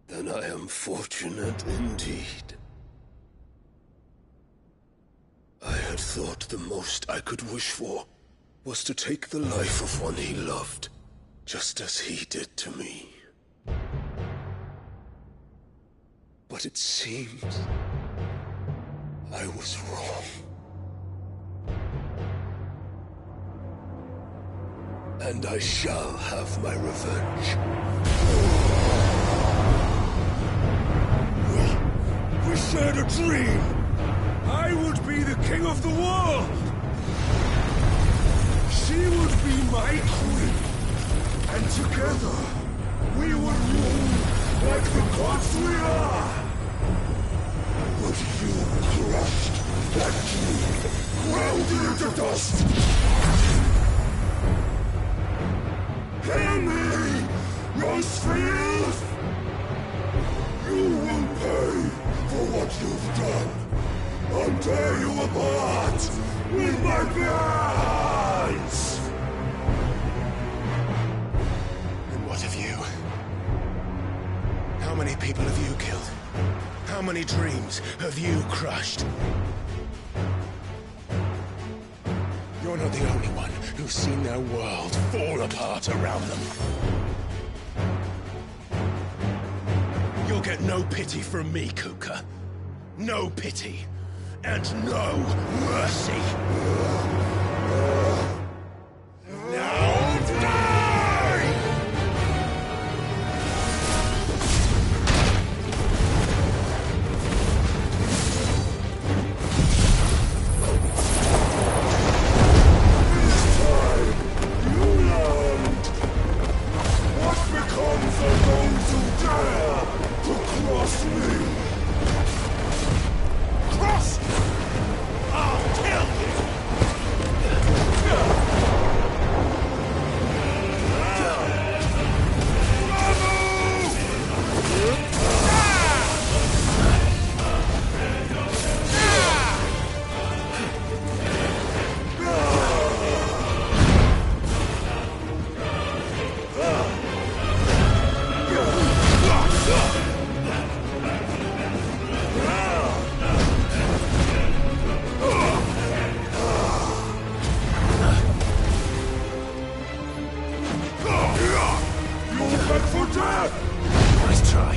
S9: Then I am fortunate indeed. I had thought the most I could wish for was to take the life of one he loved, just as he did to me. But it seems I was wrong. And I shall have my revenge. We shared a dream! I would be the king of the world! She would be my queen! And together, we would rule like the gods we are! But you crushed that dream, ground it into dust! Hear me, Rosefield! You will pay for what you've done. I'll tear you apart with my bare hands!
S8: And what of you? How many people have you killed? How many dreams have you crushed?
S19: You're not the only one who's seen their world fall apart around them. You'll get no pity from me, Kuka. No pity. And no mercy. Now die! This time, you learned what becomes of those who dare to cross me. Cross! I'll kill you!
S1: Nice try.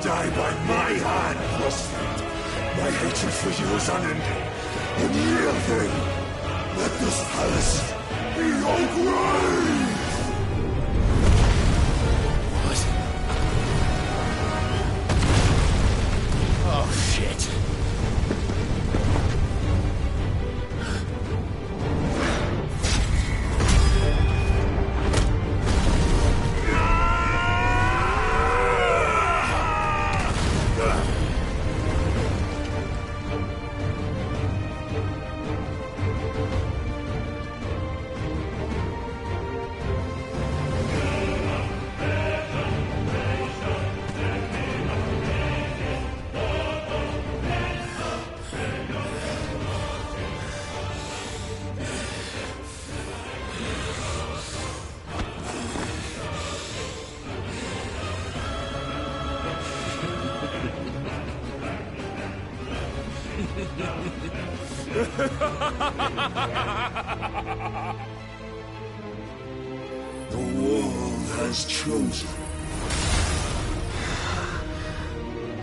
S19: Die by my hand, Frostfield. My hatred for you is unending. And yield then. Let this palace be your grave!
S1: What? Oh, shit.
S19: The world has chosen.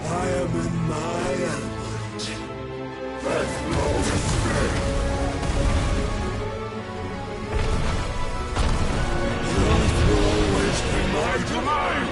S19: I am in my element. Death knows me. The earth will always be my domain.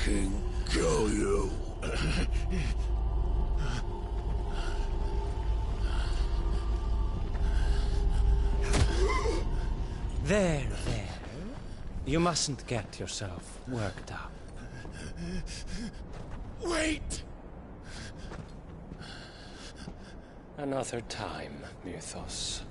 S9: fucking kill you.
S21: There. You mustn't get yourself worked up.
S19: Wait!
S21: Another time, Mythos.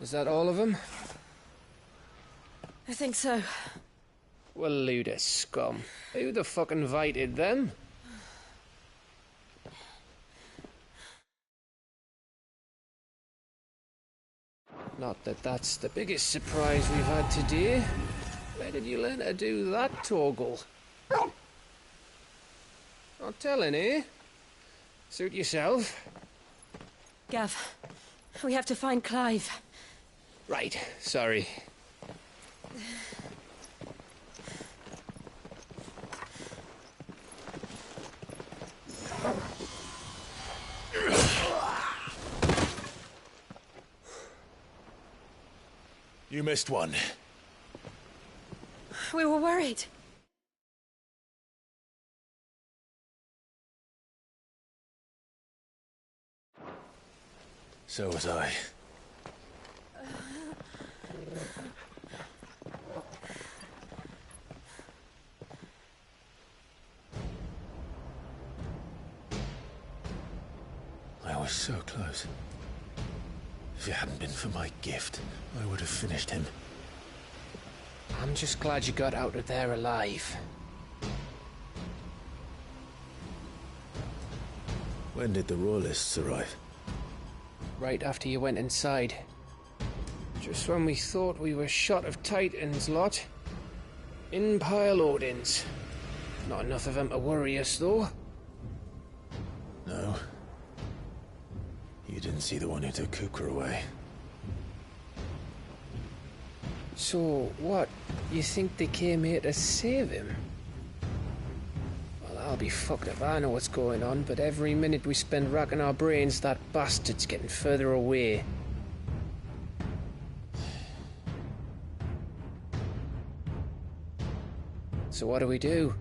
S14: Is that all of them?
S6: I think so.
S14: Well, load of scum. Who the fuck invited them? Not that that's the biggest surprise we've had today. Where did you learn to do that, Torgal? Not telling, eh? Suit yourself.
S6: Gav, we have to find Clive.
S14: Right, sorry.
S1: You missed one.
S6: We were worried.
S1: So was I. I was so close. If it hadn't been for my gift, I would have finished him.
S14: I'm just glad you got out of there alive.
S1: When did the Royalists arrive?
S14: Right after you went inside. Just when we thought we were shot of Titans, lot. In pile Odins. Not enough of them to worry us, though.
S1: No. You didn't see the one who took Kupka away.
S14: So, what? You think they came here to save him? Well, I'll be fucked if I know what's going on, but every minute we spend racking our brains, that bastard's getting further away. So what do we do?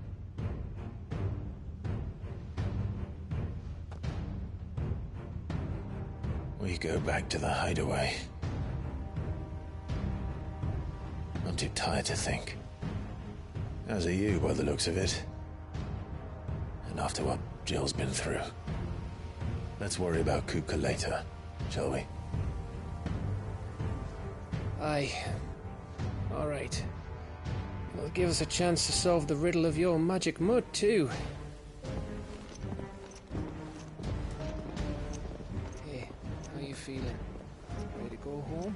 S1: We go back to the hideaway. I'm too tired to think. As are you, by the looks of it. And after what Jill's been through. Let's worry about Kupka later, shall we?
S14: Aye. All right. It'll give us a chance to solve the riddle of your magic mud, too. Hey, how you feeling? Ready to go home?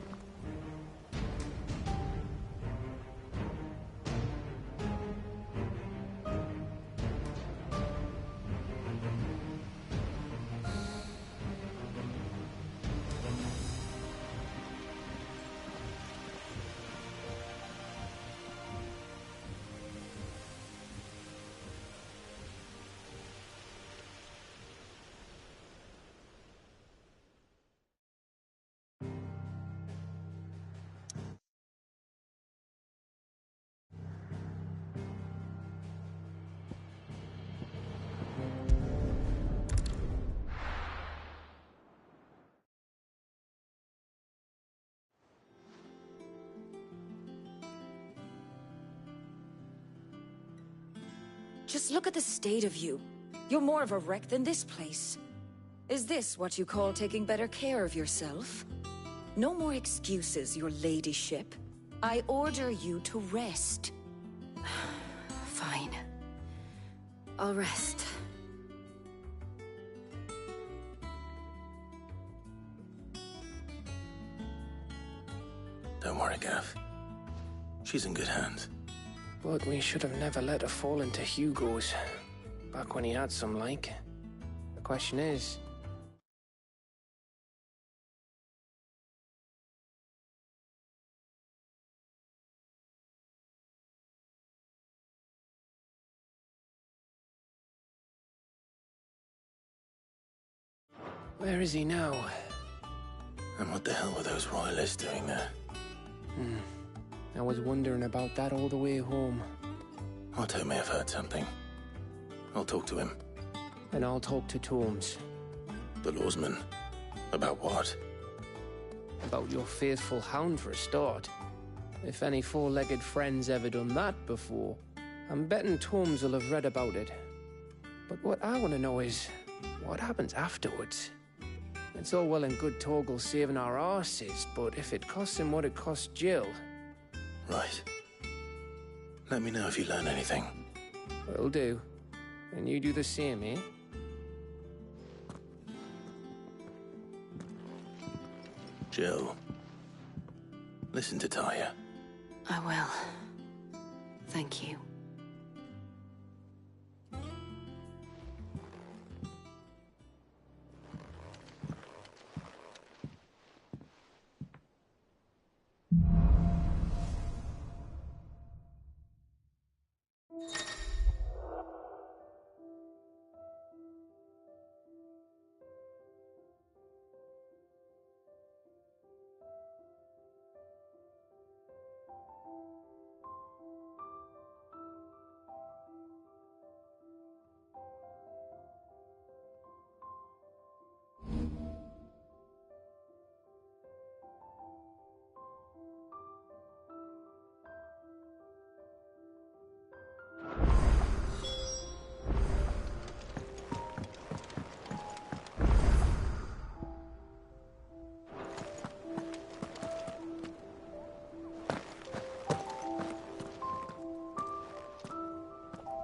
S16: Just look at the state of you. You're more of a wreck than this place. Is this what you call taking better care of yourself? No more excuses, your ladyship. I order you to rest.
S6: Fine. I'll rest.
S1: Don't worry, Gav. She's in good hands.
S14: But we should have never let her fall into Hugo's. Back when he had some like. The question is, Where is he now?
S1: And what the hell were those royalists doing there?
S14: I was wondering about that all the way home.
S1: Otto may have heard something. I'll talk to him.
S14: And I'll talk to Torms.
S1: The lawsman? About what?
S14: About your faithful hound for a start. If any four-legged friend's ever done that before, I'm betting Torms will have read about it. But what I want to know is, what happens afterwards? It's all well and good Torgal saving our arses, but if it costs him what it cost Jill...
S1: Right. Let me know if you learn anything.
S14: Will do. And you do the same, eh?
S1: Jill, listen to Taya.
S17: I will. Thank you.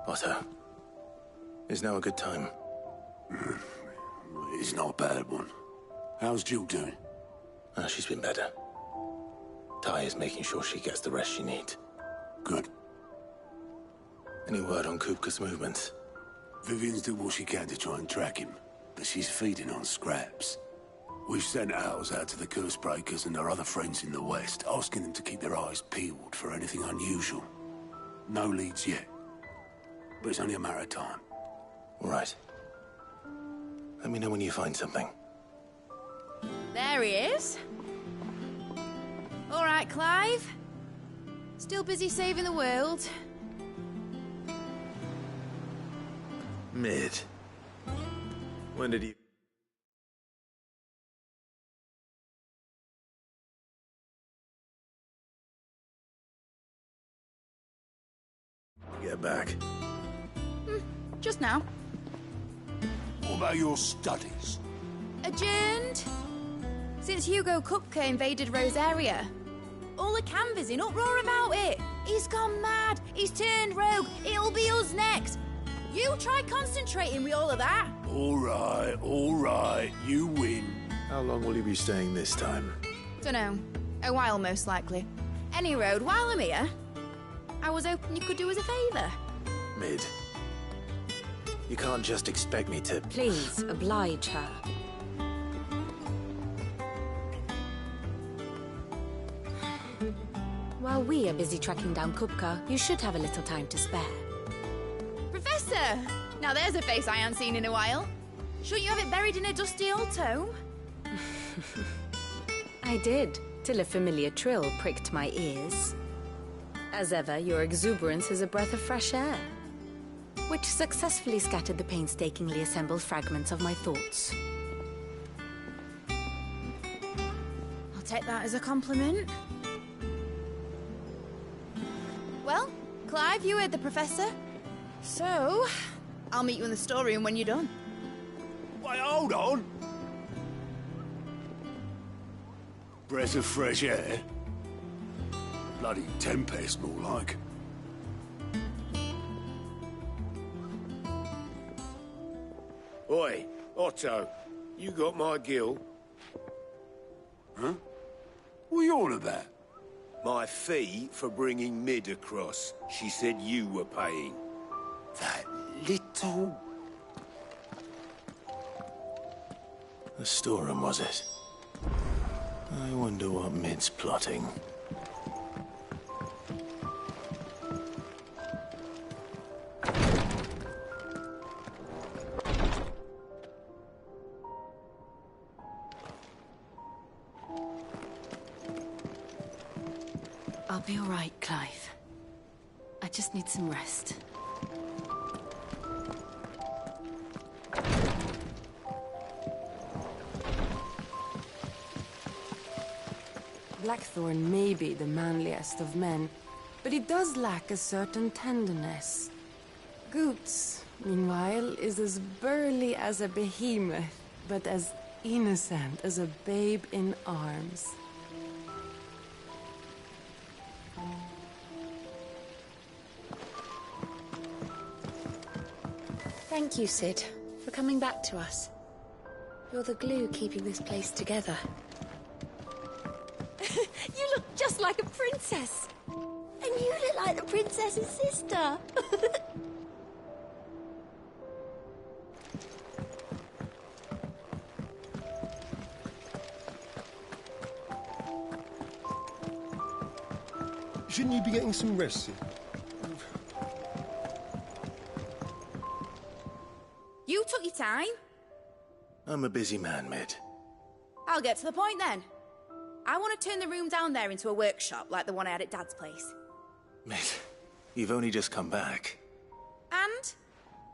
S1: Otto, is now a good time?
S9: It's not a bad one. How's Jill doing?
S1: She's been better. Taya's making sure she gets the rest she needs.
S9: Good.
S1: Any word on Kupka's movements?
S9: Vivian's did what she can to try and track him, but she's feeding on scraps. We've sent ours out to the Cursebreakers and our other friends in the West, asking them to keep their eyes peeled for anything unusual. No leads yet. But it's only a matter of time.
S1: All right. Let me know when you find something.
S3: There he is. All right, Clive. Still busy saving the world.
S1: Mid. When did you... get back?
S3: Just now.
S9: What about your studies?
S3: Adjourned. Since Hugo Kupka invaded Rosaria. All the canvass in uproar about it. He's gone mad. He's turned rogue. It'll be us next. You try concentrating with all of that.
S9: All right. You win.
S1: How long will you be staying this time?
S3: Dunno. A while, most likely. Any road, while I'm here, I was hoping you could do us a favour.
S1: Mid. You can't just expect me to...
S16: Please, oblige her. While we are busy tracking down Kupka, you should have a little time to spare.
S3: Professor! Now there's a face I haven't seen in a while. Shouldn't you have it buried in a dusty old tome?
S16: I did, till a familiar trill pricked my ears. As ever, your exuberance is a breath of fresh air, which successfully scattered the painstakingly assembled fragments of my thoughts.
S3: I'll take that as a compliment. Well, Clive, you heard the Professor. So, I'll meet you in the storeroom when you're done.
S9: Wait, hold on! Breath of fresh air? Bloody tempest, more like.
S22: Oi, Otto, you got my gill?
S9: Huh? What are you on about?
S22: My fee for bringing Mid across. She said you were paying.
S9: That little...
S1: The storeroom, was it? I wonder what Mid's plotting.
S17: I'll be all right, Clive. I just need some rest.
S12: Blackthorn may be the manliest of men, but he does lack a certain tenderness. Goots, meanwhile, is as burly as a behemoth, but as innocent as a babe in arms.
S17: Thank you, Sid, for coming back to us. You're the glue keeping this place together.
S10: You look just like a princess. And you look like the princess's sister.
S8: Shouldn't you be getting some rest, Sid?
S3: You took your time.
S1: I'm a busy man, Mid.
S3: I'll get to the point then. I want to turn the room down there into a workshop like the one I had at Dad's place.
S1: Mid, you've only just come back.
S3: And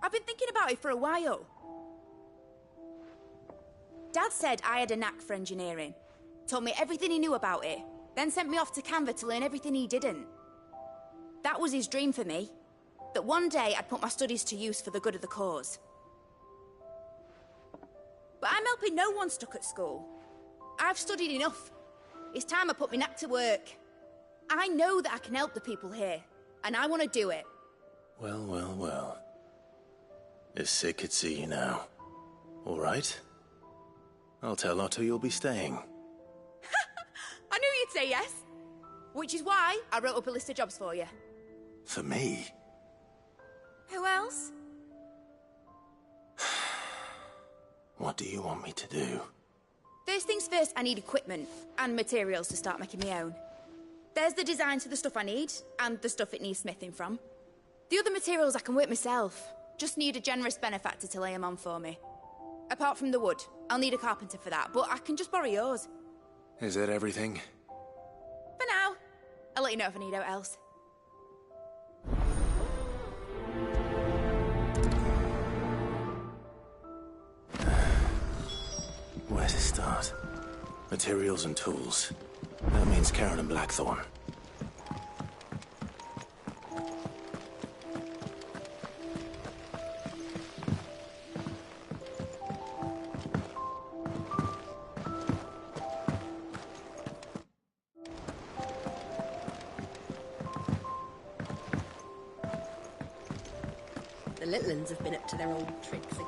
S3: I've been thinking about it for a while. Dad said I had a knack for engineering. Told me everything he knew about it. Then sent me off to Canva to learn everything he didn't. That was his dream for me. That one day I'd put my studies to use for the good of the cause. But I'm helping no one stuck at school. I've studied enough. It's time I put my knack to work. I know that I can help the people here, and I want to do it.
S1: Well, well, well. If Sid could see you now. All right. I'll tell Otto you'll be staying.
S3: I knew you'd say yes. Which is why I wrote up a list of jobs for you.
S1: For me?
S3: Who else?
S1: What do you want me to do?
S3: First things first, I need equipment and materials to start making my own. There's the designs for the stuff I need, and the stuff it needs smithing from. The other materials I can work myself. Just need a generous benefactor to lay them on for me. Apart from the wood, I'll need a carpenter for that, but I can just borrow yours.
S1: Is that everything?
S3: For now. I'll let you know if I need out else.
S1: Where to start? Materials and tools. That means Karen and Blackthorn.
S13: The little uns have been up to their old tricks again.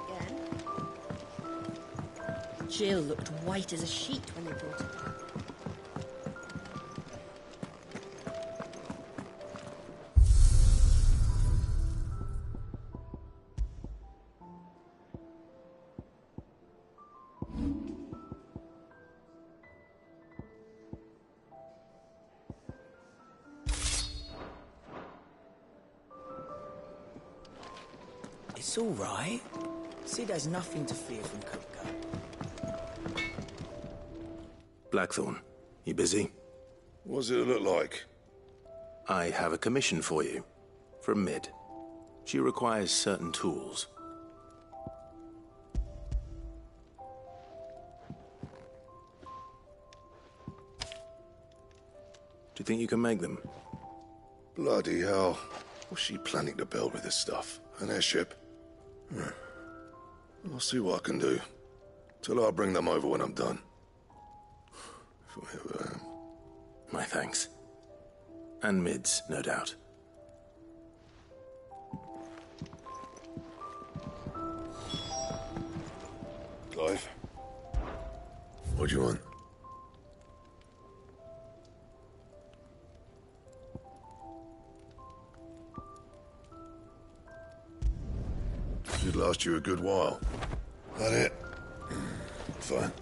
S13: Jill looked white as a sheet when they brought her back.
S7: It's all right. Sid has nothing to fear from Kupka.
S1: Blackthorn, you busy?
S2: What does it look like?
S1: I have a commission for you. From Mid. She requires certain tools. Do you think you can make them?
S2: Bloody hell. What's she planning to build with this stuff? An airship? I'll see what I can do. Tell her I'll bring them over when I'm done. If I ever am.
S1: My thanks. And Mid's, no doubt.
S2: Clive? What do you want? Should last you a good while. That it? Fine.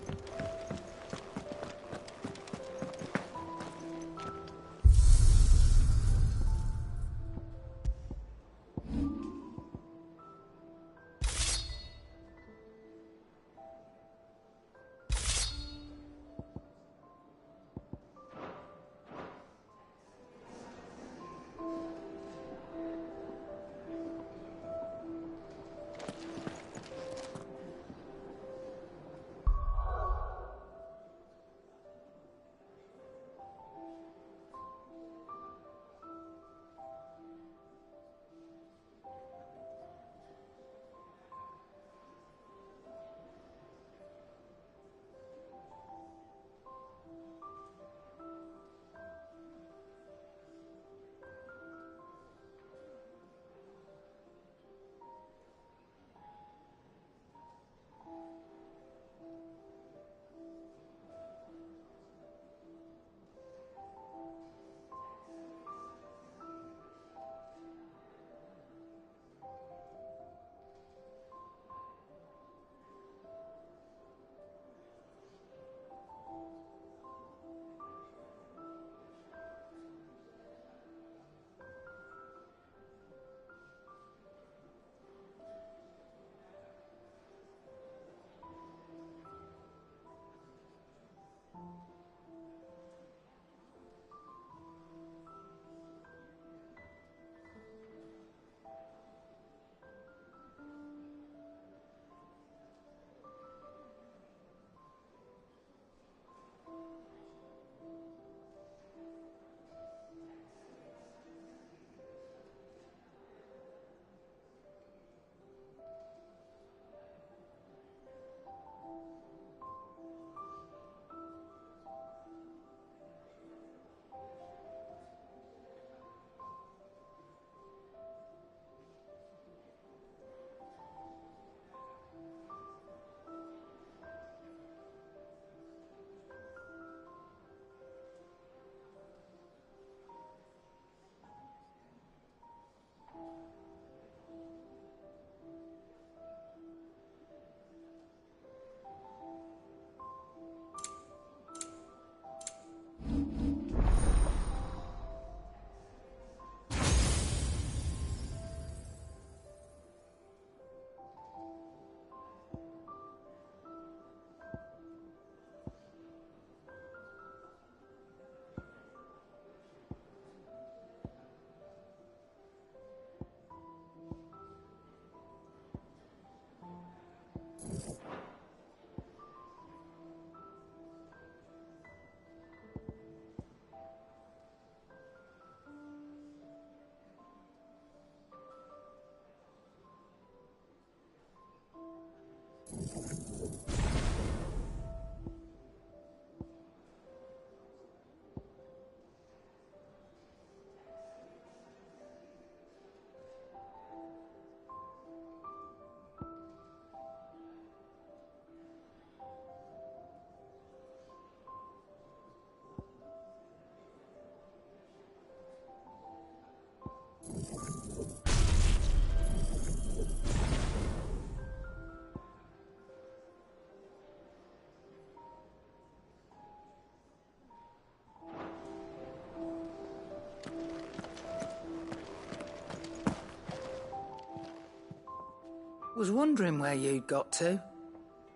S5: Was wondering where you'd got to.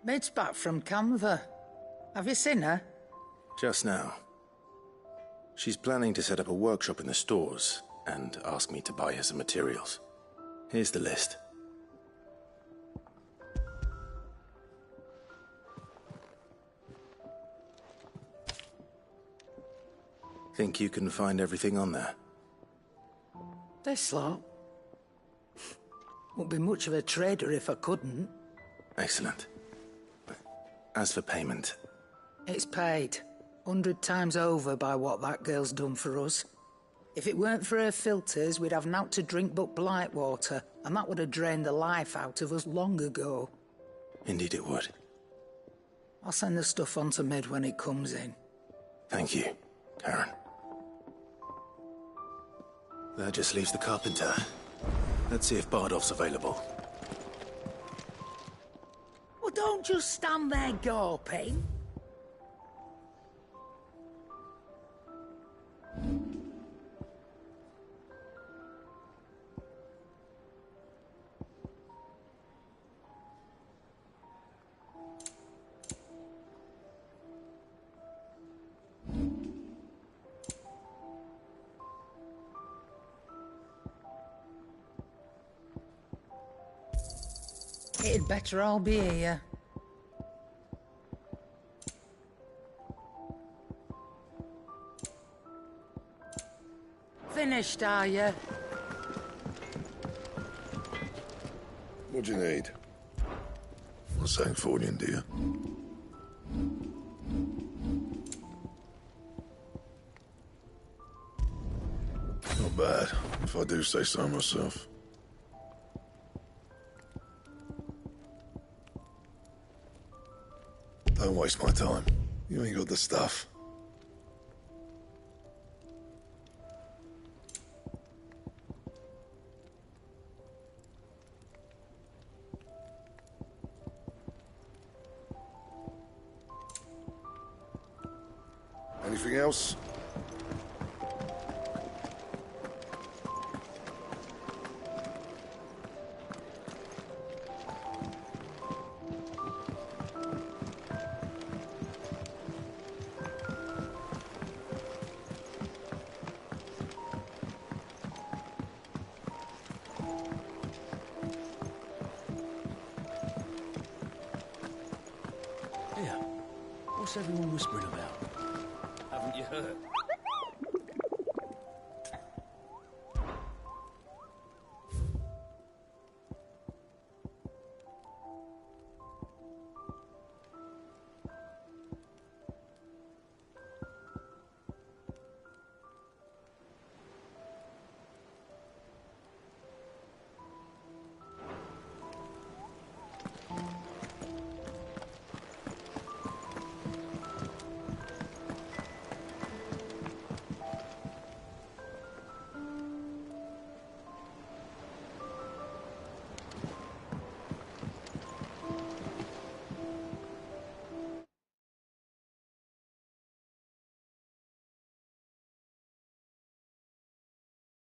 S5: Mid's back from Canva. Have you seen her?
S1: Just now. She's planning to set up a workshop in the stores and ask me to buy her some materials. Here's the list. Think you can find everything on there?
S5: This lot? Wouldn't be much of a trader if I couldn't.
S1: Excellent. As for payment...
S5: It's paid. 100 times over by what that girl's done for us. If it weren't for her filters, we'd have naught to drink but blight water, and that would have drained the life out of us long ago.
S1: Indeed it would.
S5: I'll send the stuff on to Mid when it comes in.
S1: Thank you, Karen. That just leaves the carpenter. Let's see if Bardolph's available.
S5: Well, don't just stand there gawping. It'd better all be here. Finished, are you?
S2: What do you need? Not saying Fordian, do you? Not bad, if I do say so myself. Don't waste my time. You ain't got the stuff. Anything else?
S9: Here, what's everyone whispering about?
S18: Haven't you heard?